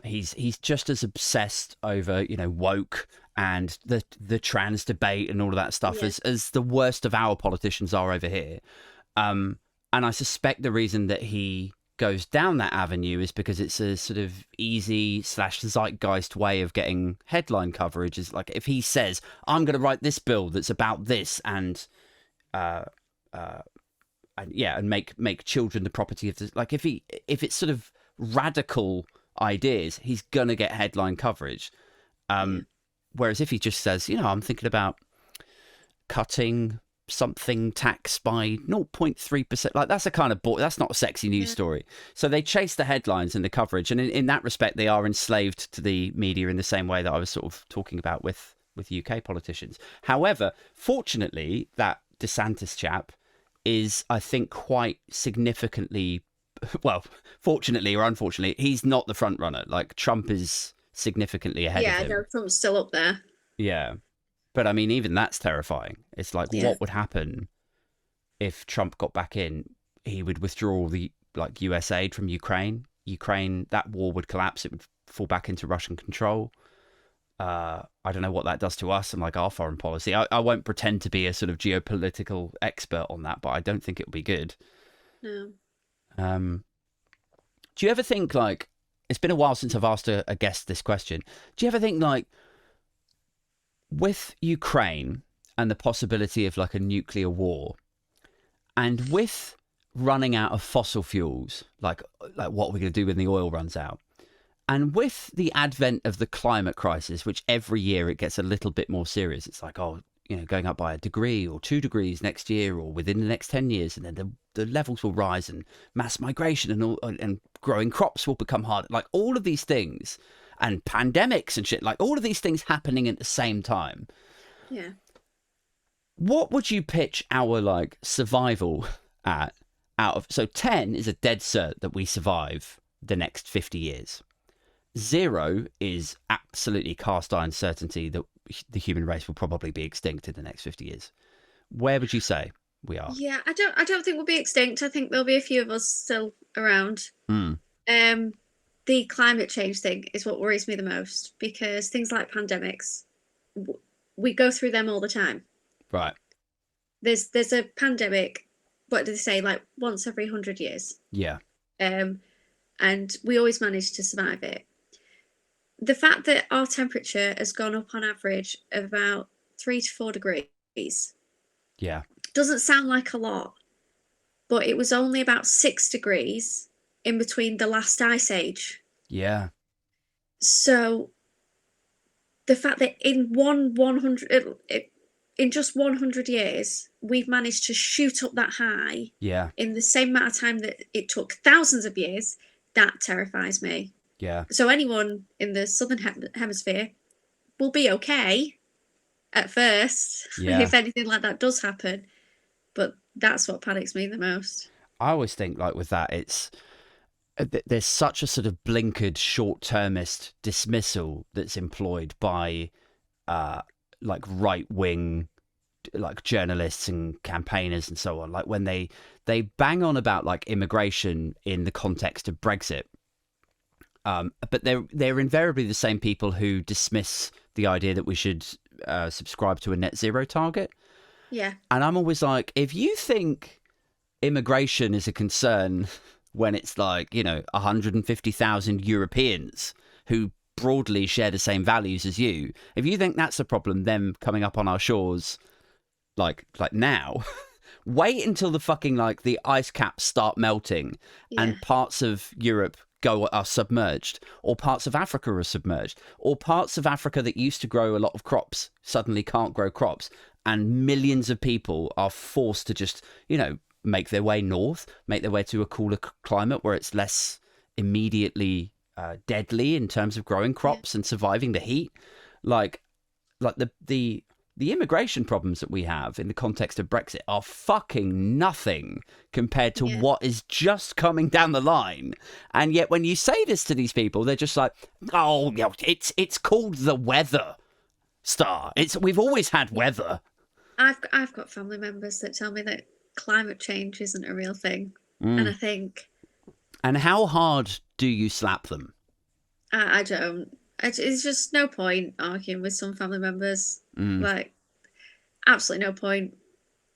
He's just as obsessed over, woke and the trans debate and all of that stuff as the worst of our politicians are over here. And I suspect the reason that he goes down that avenue is because it's a sort of easy / zeitgeist way of getting headline coverage. Is like, if he says, I'm going to write this bill that's about this, and and make children the property of the, like, if it's sort of radical ideas, he's gonna get headline coverage. Whereas if he just says, I'm thinking about cutting something tax by 0.3%, like, that's a kind of that's not a sexy news story. So they chase the headlines and the coverage, and in that respect they are enslaved to the media in the same way that I was sort of talking about with UK politicians. However, fortunately, that DeSantis chap is, I think, quite significantly, well, fortunately or unfortunately, he's not the front runner. Like, Trump is significantly ahead of him. Yeah, no, Trump's still up there. Yeah. But I mean, even that's terrifying. It's like, what would happen if Trump got back in? He would withdraw all the, like, US aid from Ukraine. That war would collapse. It would fall back into Russian control. I don't know what that does to us and, like, our foreign policy. I won't pretend to be a sort of geopolitical expert on that, but I don't think it would be good. No. Do you ever think, like, it's been a while since I've asked a guest this question. Do you ever think, like, with Ukraine and the possibility of, like, a nuclear war, and with running out of fossil fuels, like what are we going to do when the oil runs out? And with the advent of the climate crisis, which every year it gets a little bit more serious. It's like, going up by 1 degree or 2 degrees next year or within the next 10 years. And then the levels will rise, and mass migration and growing crops will become harder. Like, all of these things, and pandemics and shit, like, all of these things happening at the same time. Yeah. What would you pitch our, like, survival at out of? So 10 is a dead cert that we survive the next 50 years. 0 is absolutely cast iron certainty that the human race will probably be extinct in the next 50 years. Where would you say we are? Yeah, I don't think we'll be extinct. I think there'll be a few of us still around. The climate change thing is what worries me the most, because things like pandemics, we go through them all the time. Right. There's a pandemic, what do they say, like once every 100 years. Yeah. And we always manage to survive it. The fact that our temperature has gone up on average of about 3 to 4 degrees. Yeah. Doesn't sound like a lot, but it was only about 6 degrees in between the last ice age. Yeah. So the fact that in just 100 years, we've managed to shoot up that high. Yeah. In the same amount of time that it took thousands of years, that terrifies me. Yeah. So anyone in the southern hemisphere will be okay at first, if anything like that does happen. But that's what panics me the most. I always think, like, with that, it's there's such a sort of blinkered short-termist dismissal that's employed by like right-wing, like, journalists and campaigners and so on. Like, when they bang on about, like, immigration in the context of Brexit. But they're invariably the same people who dismiss the idea that we should subscribe to a net zero target. Yeah. And I'm always like, if you think immigration is a concern when it's like, 150,000 Europeans who broadly share the same values as you, if you think that's a problem, them coming up on our shores, like now, wait until the fucking, like, the ice caps start melting and parts of Europe are submerged, or parts of Africa are submerged, or parts of Africa that used to grow a lot of crops suddenly can't grow crops, and millions of people are forced to just, make their way north, make their way to a cooler climate where it's less immediately deadly in terms of growing crops and surviving the heat. Like the immigration problems that we have in the context of Brexit are fucking nothing compared to what is just coming down the line. And yet when you say this to these people, they're just like, oh, it's called the weather, Star. We've always had weather. I've got family members that tell me that climate change isn't a real thing. And I think... And how hard do you slap them? I don't. It's just no point arguing with some family members. Like, absolutely no point.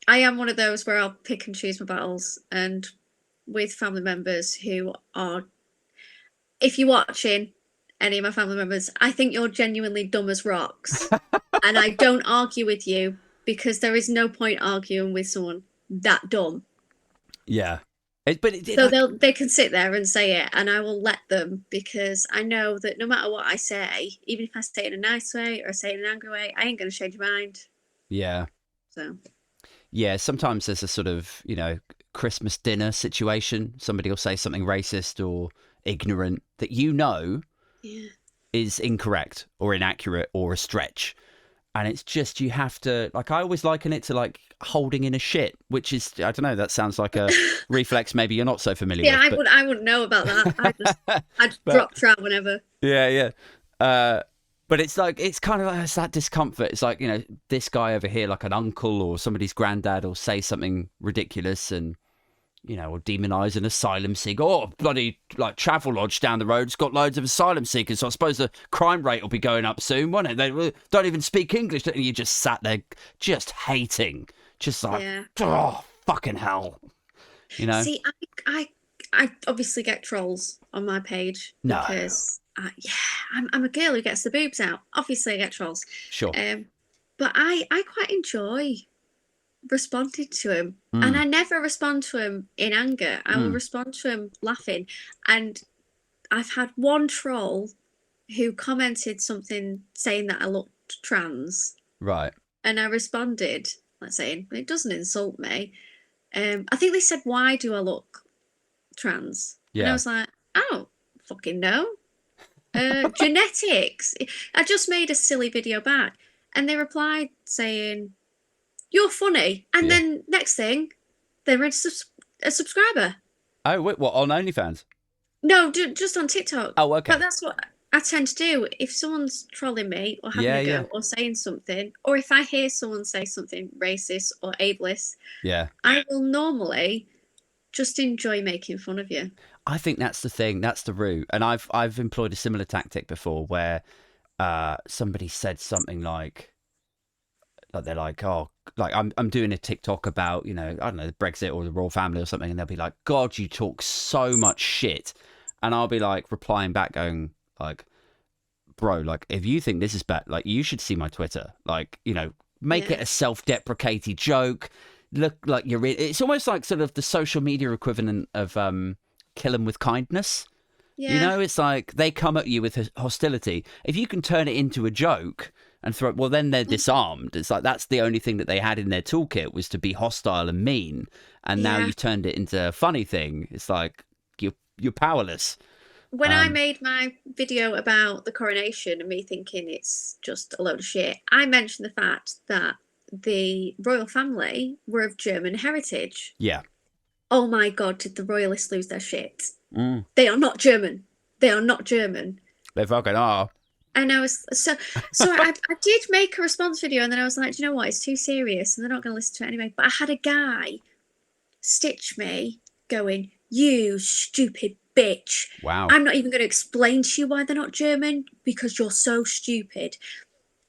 I am one of those where I'll pick and choose my battles, and with family members who are, if you're watching any of my family members, I think you're genuinely dumb as rocks. And I don't argue with you, because there is no point arguing with someone that dumb. Yeah. So they can sit there and say it, and I will let them, because I know that no matter what I say, even if I say it in a nice way or say it in an angry way, I ain't going to change your mind. Yeah. So. Yeah, sometimes there's a sort of, Christmas dinner situation. Somebody will say something racist or ignorant that is incorrect or inaccurate or a stretch. And it's just, you have to, like, I always liken it to like holding in a shit, which is, I don't know, that sounds like a reflex maybe you're not so familiar with. Yeah, I wouldn't know about that. I'd drop trout whenever. Yeah. But it's like, it's kind of like, it's that discomfort. It's like, this guy over here, like an uncle or somebody's granddad, will say something ridiculous and, or demonise an asylum seeker. Oh, bloody, like, Travelodge down the road's got loads of asylum seekers, so I suppose the crime rate will be going up soon, won't it? They don't even speak English. And you just sat there just hating. Just like, oh, fucking hell. See, I obviously get trolls on my page. No. Because, I'm a girl who gets the boobs out. Obviously, I get trolls. Sure. But I quite enjoy responding to him, and I never respond to him in anger. I will respond to him laughing. And I've had one troll who commented something saying that I looked trans, right? And I responded like saying, it doesn't insult me. I think they said, why do I look trans? Yeah. And I was like, I don't fucking know. Genetics. I just made a silly video back, and they replied saying, you're funny. And then next thing, they read a subscriber. Oh, wait, what, on OnlyFans? No, just on TikTok. Oh, okay. But that's what I tend to do. If someone's trolling me or having a go or saying something, or if I hear someone say something racist or ableist, I will normally just enjoy making fun of you. I think that's the thing. That's the route. And I've employed a similar tactic before where somebody said something like they're like, oh, like I'm doing a TikTok about, I don't know, Brexit or the royal family or something, and they'll be like, God, you talk so much shit. And I'll be like replying back going like, bro, like, if you think this is bad, like, you should see my Twitter. Like, make it a self-deprecating joke. Look like you're in. It's almost like sort of the social media equivalent of kill 'em with kindness. Yeah. It's like they come at you with hostility. If you can turn it into a joke and throw it, well, then they're disarmed. It's like that's the only thing that they had in their toolkit was to be hostile and mean. And now you've turned it into a funny thing. It's like you're powerless. When I made my video about the coronation and me thinking it's just a load of shit, I mentioned the fact that the royal family were of German heritage. Yeah. Oh my God, did the royalists lose their shit? They are not German. They are not German. They fucking are. And I was so I did make a response video, and then I was like, do you know what? It's too serious, and they're not going to listen to it anyway. But I had a guy stitch me going, you stupid bitch. Wow. I'm not even going to explain to you why they're not German because you're so stupid.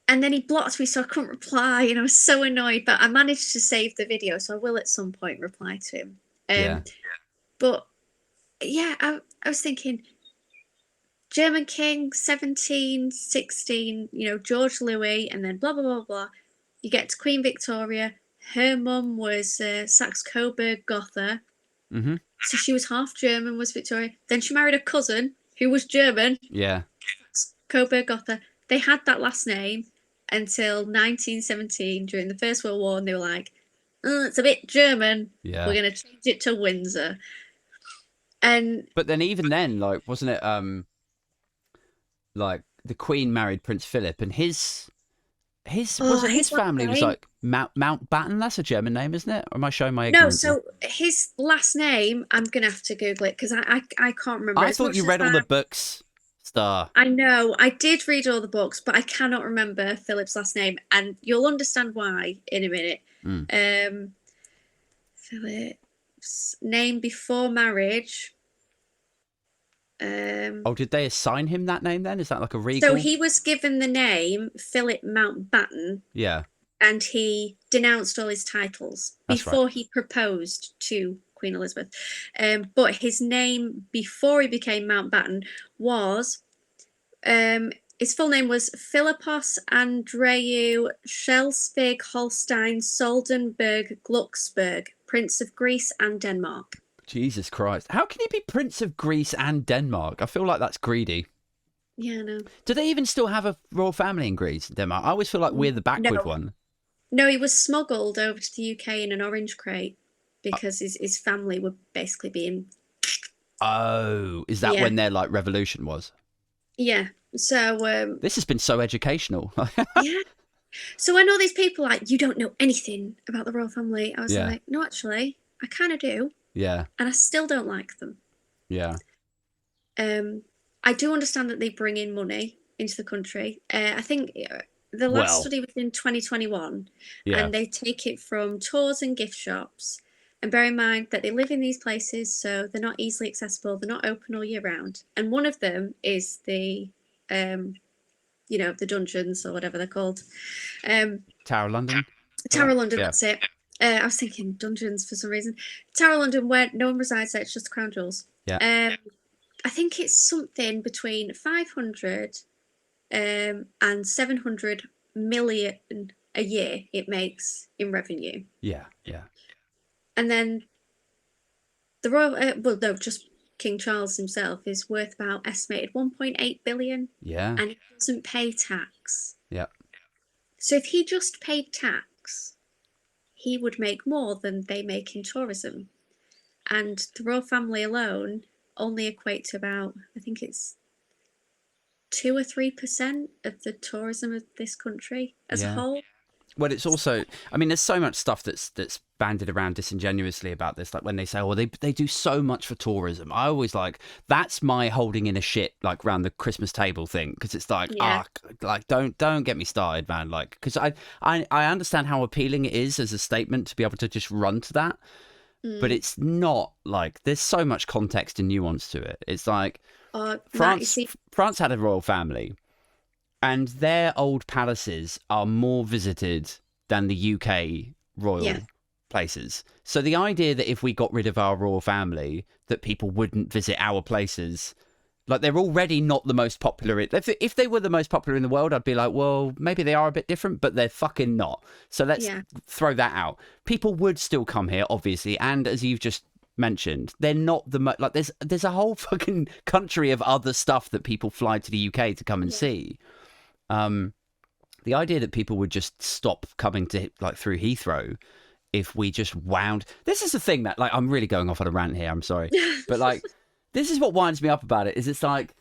And then he blocked me, so I couldn't reply, and I was so annoyed. But I managed to save the video, so I will at some point reply to him. But yeah, I was thinking, German king, 1716, George Louis, and then blah, blah, blah, blah. You get to Queen Victoria. Her mum was Saxe-Coburg Gotha. Mm-hmm. So she was half German, was Victoria. Then she married a cousin who was German. Yeah. Coburg Gotha. They had that last name until 1917 during the First World War, and they were like, oh, it's a bit German. Yeah. We're going to change it to Windsor. But then even then, like, wasn't it like the Queen married Prince Philip, and his family was like Mountbatten? That's a German name, isn't it? Or am I showing my ignorance? No, so his last name, I'm gonna have to Google it because I can't remember. I thought you read all the books, Star. I know, I did read all the books, but I cannot remember Philip's last name, and you'll understand why in a minute. Philip's name before marriage. Did they assign him that name then? Is that like a regal? So he was given the name Philip Mountbatten. Yeah. And he denounced all his titles before he proposed to Queen Elizabeth. But his name before he became Mountbatten was, his full name was Philippos Andreu Schleswig Holstein Soldenberg Glucksberg, Prince of Greece and Denmark. Jesus Christ. How can he be Prince of Greece and Denmark? I feel like that's greedy. Yeah, no. Do they even still have a royal family in Greece and Denmark? I always feel like we're the backward one. No, he was smuggled over to the UK in an orange crate because his family were basically being... Oh, is that when their like revolution was? Yeah. So this has been so educational. yeah. So when all these people are like, you don't know anything about the royal family, I was like, no, actually, I kind of do. Yeah. And I still don't like them. Yeah. I do understand that they bring in money into the country. I think the last study was in 2021, and they take it from tours and gift shops. And bear in mind that they live in these places, so they're not easily accessible. They're not open all year round. And one of them is the, the dungeons or whatever they're called. Tower of London? Tower of London, that's it. I was thinking dungeons for some reason. Tower of London, where no one resides there, it's just the crown jewels. Yeah. I think it's something between 500 and 700 million a year it makes in revenue. Yeah, yeah. And then the royal, just King Charles himself is worth about estimated 1.8 billion. Yeah. And he doesn't pay tax. Yeah. So if he just paid tax, he would make more than they make in tourism. And the royal family alone only equate to about, I think it's 2 or 3% of the tourism of this country as a whole. Well, it's also, I mean, there's so much stuff that's banded around disingenuously about this. Like when they say, oh, they do so much for tourism. I always like, that's my holding in a shit, like around the Christmas table thing. Because it's like, don't get me started, man. Like, because I understand how appealing it is as a statement to be able to just run to that. But it's not like, there's so much context and nuance to it. It's like, France had a royal family. And their old palaces are more visited than the UK royal places. So the idea that if we got rid of our royal family, that people wouldn't visit our places, like they're already not the most popular. If they were the most popular in the world, I'd be like, well, maybe they are a bit different, but they're fucking not. So let's throw that out. People would still come here, obviously. And as you've just mentioned, they're not like there's a whole fucking country of other stuff that people fly to the UK to come and see. The idea that people would just stop coming to like through Heathrow if we just wound. This is the thing that like I'm really going off on a rant here. I'm sorry, but like this is what winds me up about it. Is it's like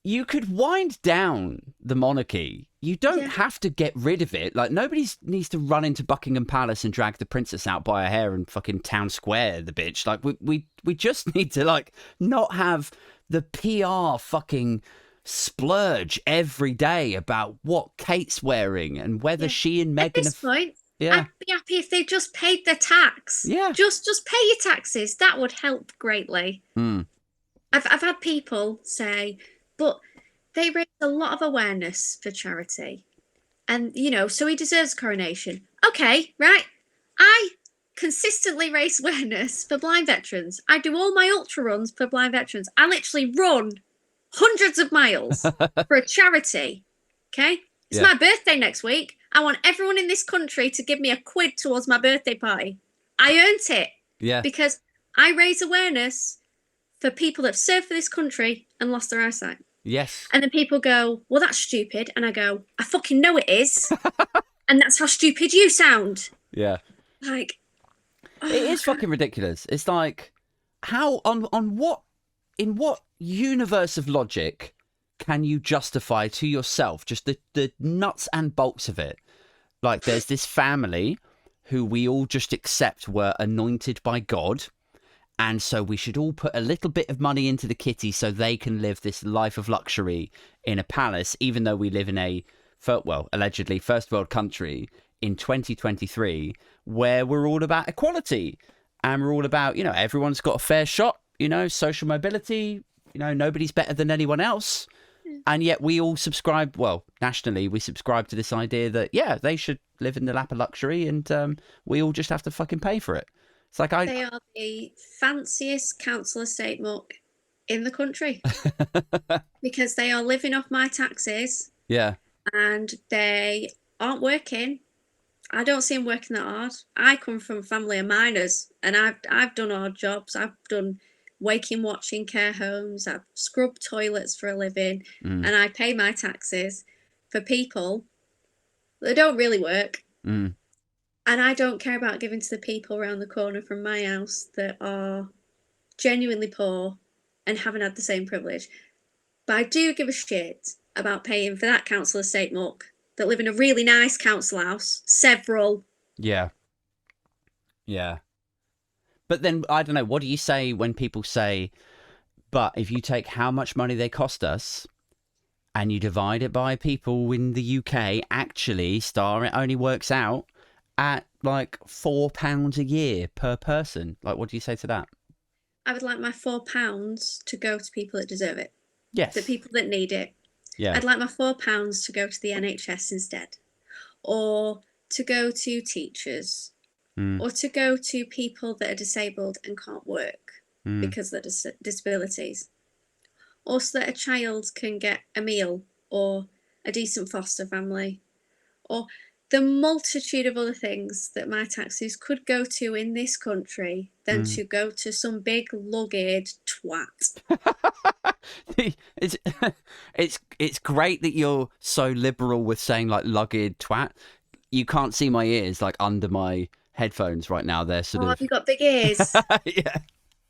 you could wind down the monarchy. You don't have to get rid of it. Like nobody needs to run into Buckingham Palace and drag the princess out by her hair and fucking town square the bitch. Like we just need to like not have the PR fucking splurge every day about what Kate's wearing and whether she and Meghan. At this point, I'd be happy if they just paid their tax. Yeah, just pay your taxes. That would help greatly. I've had people say, but they raise a lot of awareness for charity, and so he deserves coronation. Okay, right. I consistently raise awareness for blind veterans. I do all my ultra runs for blind veterans. I literally run hundreds of miles for a charity. Okay, it's my birthday next week. I want everyone in this country to give me a quid towards my birthday party. I earned it. Yeah, because I raise awareness for people that served for this country and lost their eyesight. Yes. And then people go, well, that's stupid. And I go, I fucking know it is. And that's how stupid you sound. Yeah. Like, it is fucking ridiculous. It's like, how, in what universe of logic can you justify to yourself just the nuts and bolts of it? Like, there's this family who we all just accept were anointed by God. And so we should all put a little bit of money into the kitty so they can live this life of luxury in a palace, even though we live in a, allegedly first world country in 2023, where we're all about equality and we're all about, everyone's got a fair shot, social mobility, nobody's better than anyone else. And yet we all subscribe, nationally, we subscribe to this idea that, they should live in the lap of luxury and we all just have to fucking pay for it. It's like they are the fanciest council estate muck in the country because they are living off my taxes. Yeah. And they aren't working. I don't see them working that hard. I come from a family of miners, and I've done odd jobs. I've done waking, watching care homes. I've scrubbed toilets for a living, and I pay my taxes for people that don't really work. Mm. And I don't care about giving to the people around the corner from my house that are genuinely poor and haven't had the same privilege. But I do give a shit about paying for that council estate muck that live in a really nice council house, several. Yeah. Yeah. But then, I don't know, what do you say when people say, but if you take how much money they cost us and you divide it by people in the UK, actually, Star, it only works out at like £4 a year per person. Like, what do you say to that? I would like my £4 to go to people that deserve it, Yes. the people that need it. Yeah. I'd like my £4 to go to the NHS instead, or to go to teachers, or to go to people that are disabled and can't work because of their disabilities, or so that a child can get a meal or a decent foster family, or the multitude of other things that my taxes could go to in this country than to go to some big lugged twat. It's great that you're so liberal with saying like lugged twat. You can't see my ears like under my headphones right now. They're sort of. Have you got big ears? Yeah.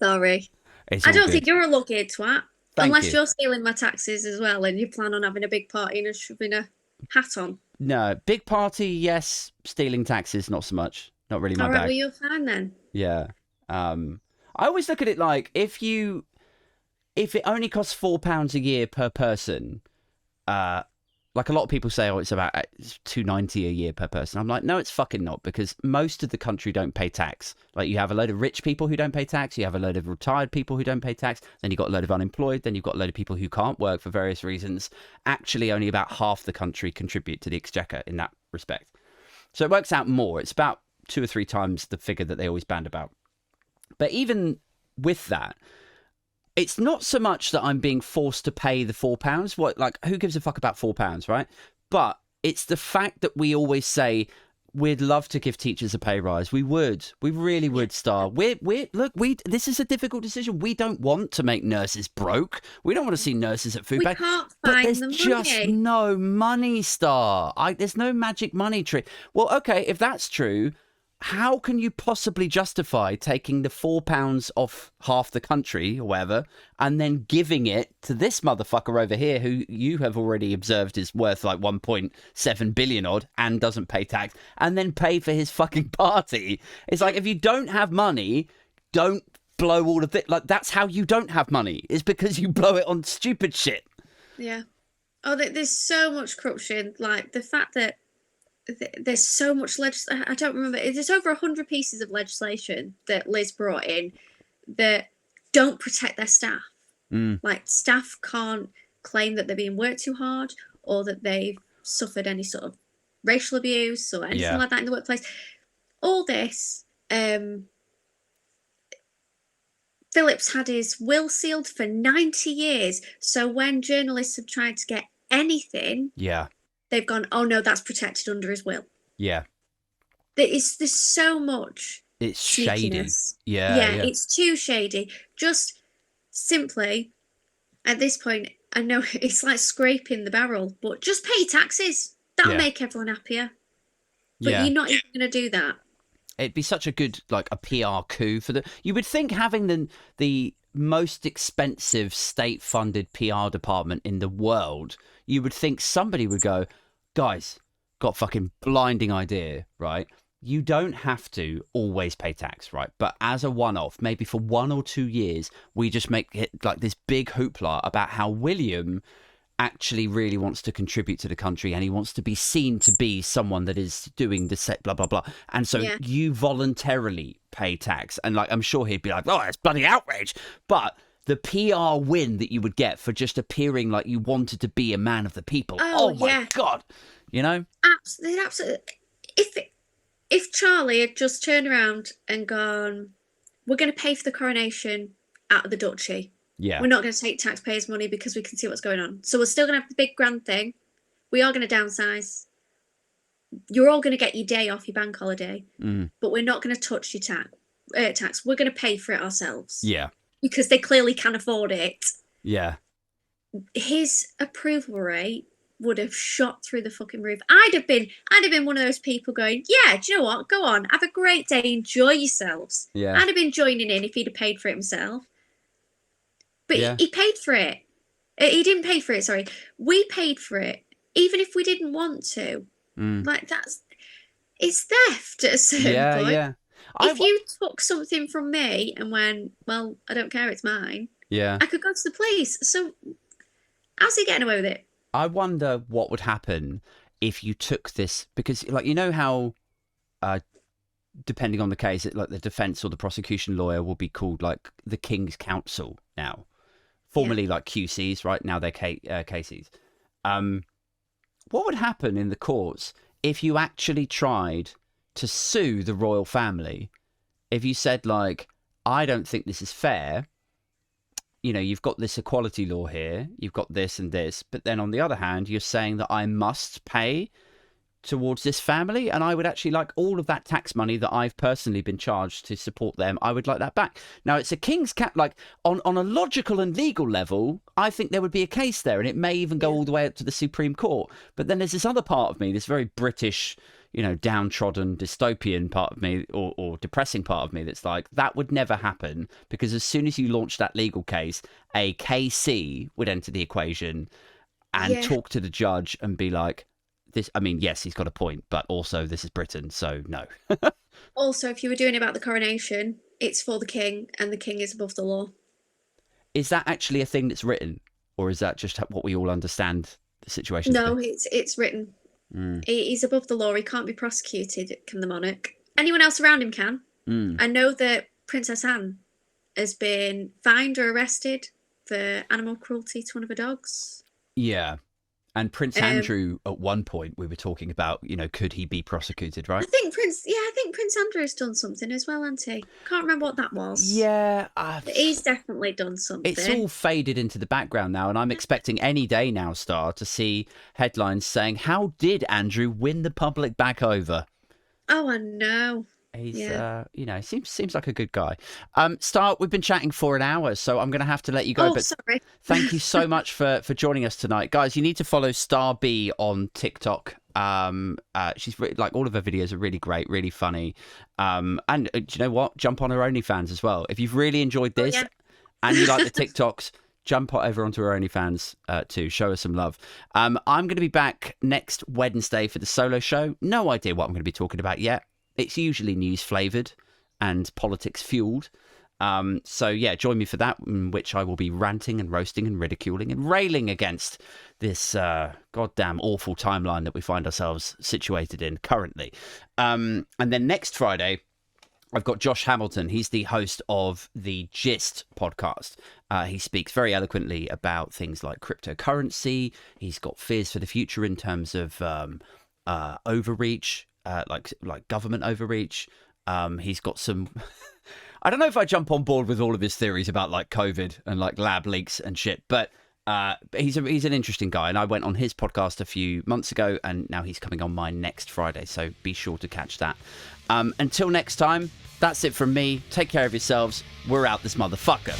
Sorry. It's I all don't good. think you're a lugged twat. Thank Unless you. you're stealing my taxes as well and you plan on having a big party and shoving a hat on. No, big party, yes. Stealing taxes, not so much. Not really my All right, bag. well, you're fine then. Yeah. I always look at it like if it only costs £4 a year per person, like a lot of people say, oh, it's about £2.90 a year per person. I'm like, no, it's fucking not, because most of the country don't pay tax. Like, you have a load of rich people who don't pay tax, you have a load of retired people who don't pay tax, then you've got a load of unemployed, then you've got a load of people who can't work for various reasons. Actually, only about half the country contribute to the exchequer in that respect. So it works out more. It's about 2 or 3 times the figure that they always band about. But even with that, it's not so much that I'm being forced to pay the £4. What, like, who gives a fuck about £4, right? But it's the fact that we always say we'd love to give teachers a pay rise. We really would, Star. This is a difficult decision. We don't want to make nurses broke. We don't want to see nurses at food We bank. can't But find there's the just money. no money, Star. There's no magic money trick. Well, okay, if that's true, how can you possibly justify taking the £4 off half the country or whatever and then giving it to this motherfucker over here who you have already observed is worth like 1.7 billion odd and doesn't pay tax, and then pay for his fucking party? It's like, if you don't have money, don't blow all of it. Like, that's how you don't have money, is because you blow it on stupid shit. Yeah. Oh, there's so much corruption. Like, the fact that there's so much I don't remember. There's over 100 pieces of legislation that Liz brought in that don't protect their staff. Like, staff can't claim that they're being worked too hard or that they've suffered any sort of racial abuse or anything like that in the workplace. All this, Phillips had his will sealed for 90 years. So when journalists have tried to get anything, they've gone, oh no, that's protected under his will. Yeah. There's so much. It's shady. Sneakiness. Yeah. It's too shady. Just simply, at this point, I know it's like scraping the barrel, but just pay taxes. That'll make everyone happier. But you're not even going to do that. It'd be such a good, like, a PR coup for you would think having the most expensive state-funded PR department in the world, you would think somebody would go, guys, got a fucking blinding idea, right? You don't have to always pay tax, right? But as a one-off, maybe for 1 or 2 years, we just make it like this big hoopla about how William actually really wants to contribute to the country and he wants to be seen to be someone that is doing the set blah blah blah, and so you voluntarily pay tax, and like, I'm sure he'd be like, oh, that's bloody outrage. But the PR win that you would get for just appearing like you wanted to be a man of the people, oh my god, you know? Absolutely. If Charlie had just turned around and gone, we're going to pay for the coronation out of the duchy. Yeah. We're not going to take taxpayers' money because we can see what's going on. So we're still going to have the big grand thing. We are going to downsize. you're all going to get your day off, your bank holiday, Mm. but we're not going to touch your tax. We're going to pay for it ourselves. Yeah. Because they clearly can afford it. Yeah. His approval rate would have shot through the fucking roof. I'd have been one of those people going, yeah, do you know what? Go on, have a great day, enjoy yourselves. Yeah. I'd have been joining in if he'd have paid for it himself. But Yeah. he paid for it. He didn't pay for it, sorry. We paid for it, even if we didn't want to. Like, it's theft at a certain point. Yeah. If you took something from me and went, well, I don't care, it's mine. Yeah. I could go to the police. So how's he getting away with it? I wonder what would happen if you took this, because, like, you know how, depending on the case, like the defence or the prosecution lawyer will be called like the King's Counsel now, formerly like QCs, right? Now they're KCs. What would happen in the courts if you actually tried to sue the royal family? If you said, like, I don't think this is fair. You know, you've got this equality law here, you've got this and this, but then on the other hand, you're saying that I must pay towards this family, and I would actually like all of that tax money that I've personally been charged to support them. I would like that back. Now, it's a King's like on a logical and legal level, I think there would be a case there, and it may even go all the way up to the Supreme Court. But then there's this other part of me, this very British, you know, downtrodden dystopian part of me, or depressing part of me, that's like, that would never happen, because as soon as you launch that legal case, a KC would enter the equation and talk to the judge and be like, this, I mean, yes, he's got a point, but also this is Britain, so no. Also, if you were doing about the coronation, it's for the king, and the king is above the law. Is that actually a thing that's written, or is that just what we all understand the situation? No, it's written. He's above the law. He can't be prosecuted. Can the monarch? Anyone else around him can. I know that Princess Anne has been fined or arrested for animal cruelty to one of her dogs. Yeah. And Prince Andrew, at one point, we were talking about, you know, could he be prosecuted, right? I think Prince Andrew has done something as well, hasn't he? Can't remember what that was. Yeah. He's definitely done something. It's all faded into the background now, and I'm expecting any day now, Star, to see headlines saying, how did Andrew win the public back over? Oh, I know. He's, you know, seems like a good guy. Star, we've been chatting for an hour, so I'm going to have to let you go. Oh, but sorry. Thank you so much for joining us tonight. Guys, you need to follow Star B on TikTok. She's like, all of her videos are really great, really funny. And do you know what? Jump on her OnlyFans as well. If you've really enjoyed this and you like the TikToks, jump over onto her OnlyFans too. Show her some love. I'm going to be back next Wednesday for the solo show. No idea what I'm going to be talking about yet. It's usually news flavoured and politics fueled. So yeah, join me for that, in which I will be ranting and roasting and ridiculing and railing against this goddamn awful timeline that we find ourselves situated in currently. And then next Friday, I've got Josh Hamilton. He's the host of the Gist podcast. He speaks very eloquently about things like cryptocurrency. He's got fears for the future in terms of overreach, like government overreach. He's got some... I don't know if I jump on board with all of his theories about like COVID and like lab leaks and shit, but he's an interesting guy, and I went on his podcast a few months ago, and now he's coming on mine next Friday, so be sure to catch that. Until next time, that's it from me. Take care of yourselves. We're out this motherfucker.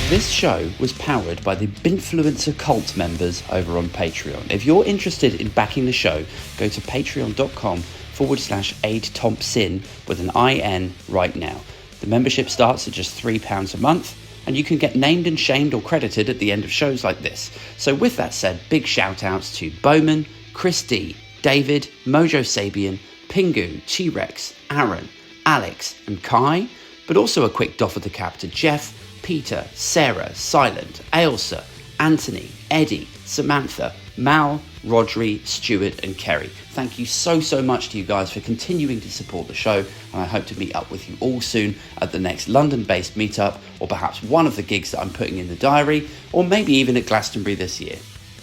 This show was powered by the Binfluencer Cult members over on Patreon. If you're interested in backing the show, go to patreon.com/AidThompsin with an IN right now. The membership starts at just £3 a month, and you can get named and shamed or credited at the end of shows like this. So with that said, big shout outs to Bowman, Chris D, David, Mojo Sabian, Pingu, T-Rex, Aaron, Alex and Kai, but also a quick doff of the cap to Jeff, Peter, Sarah, Silent, Ailsa, Anthony, Eddie, Samantha, Mal, Rodri, Stuart and Kerry. Thank you so much to you guys for continuing to support the show, and I hope to meet up with you all soon at the next London-based meetup, or perhaps one of the gigs that I'm putting in the diary, or maybe even at Glastonbury this year.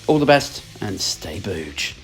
All the best, and stay booge.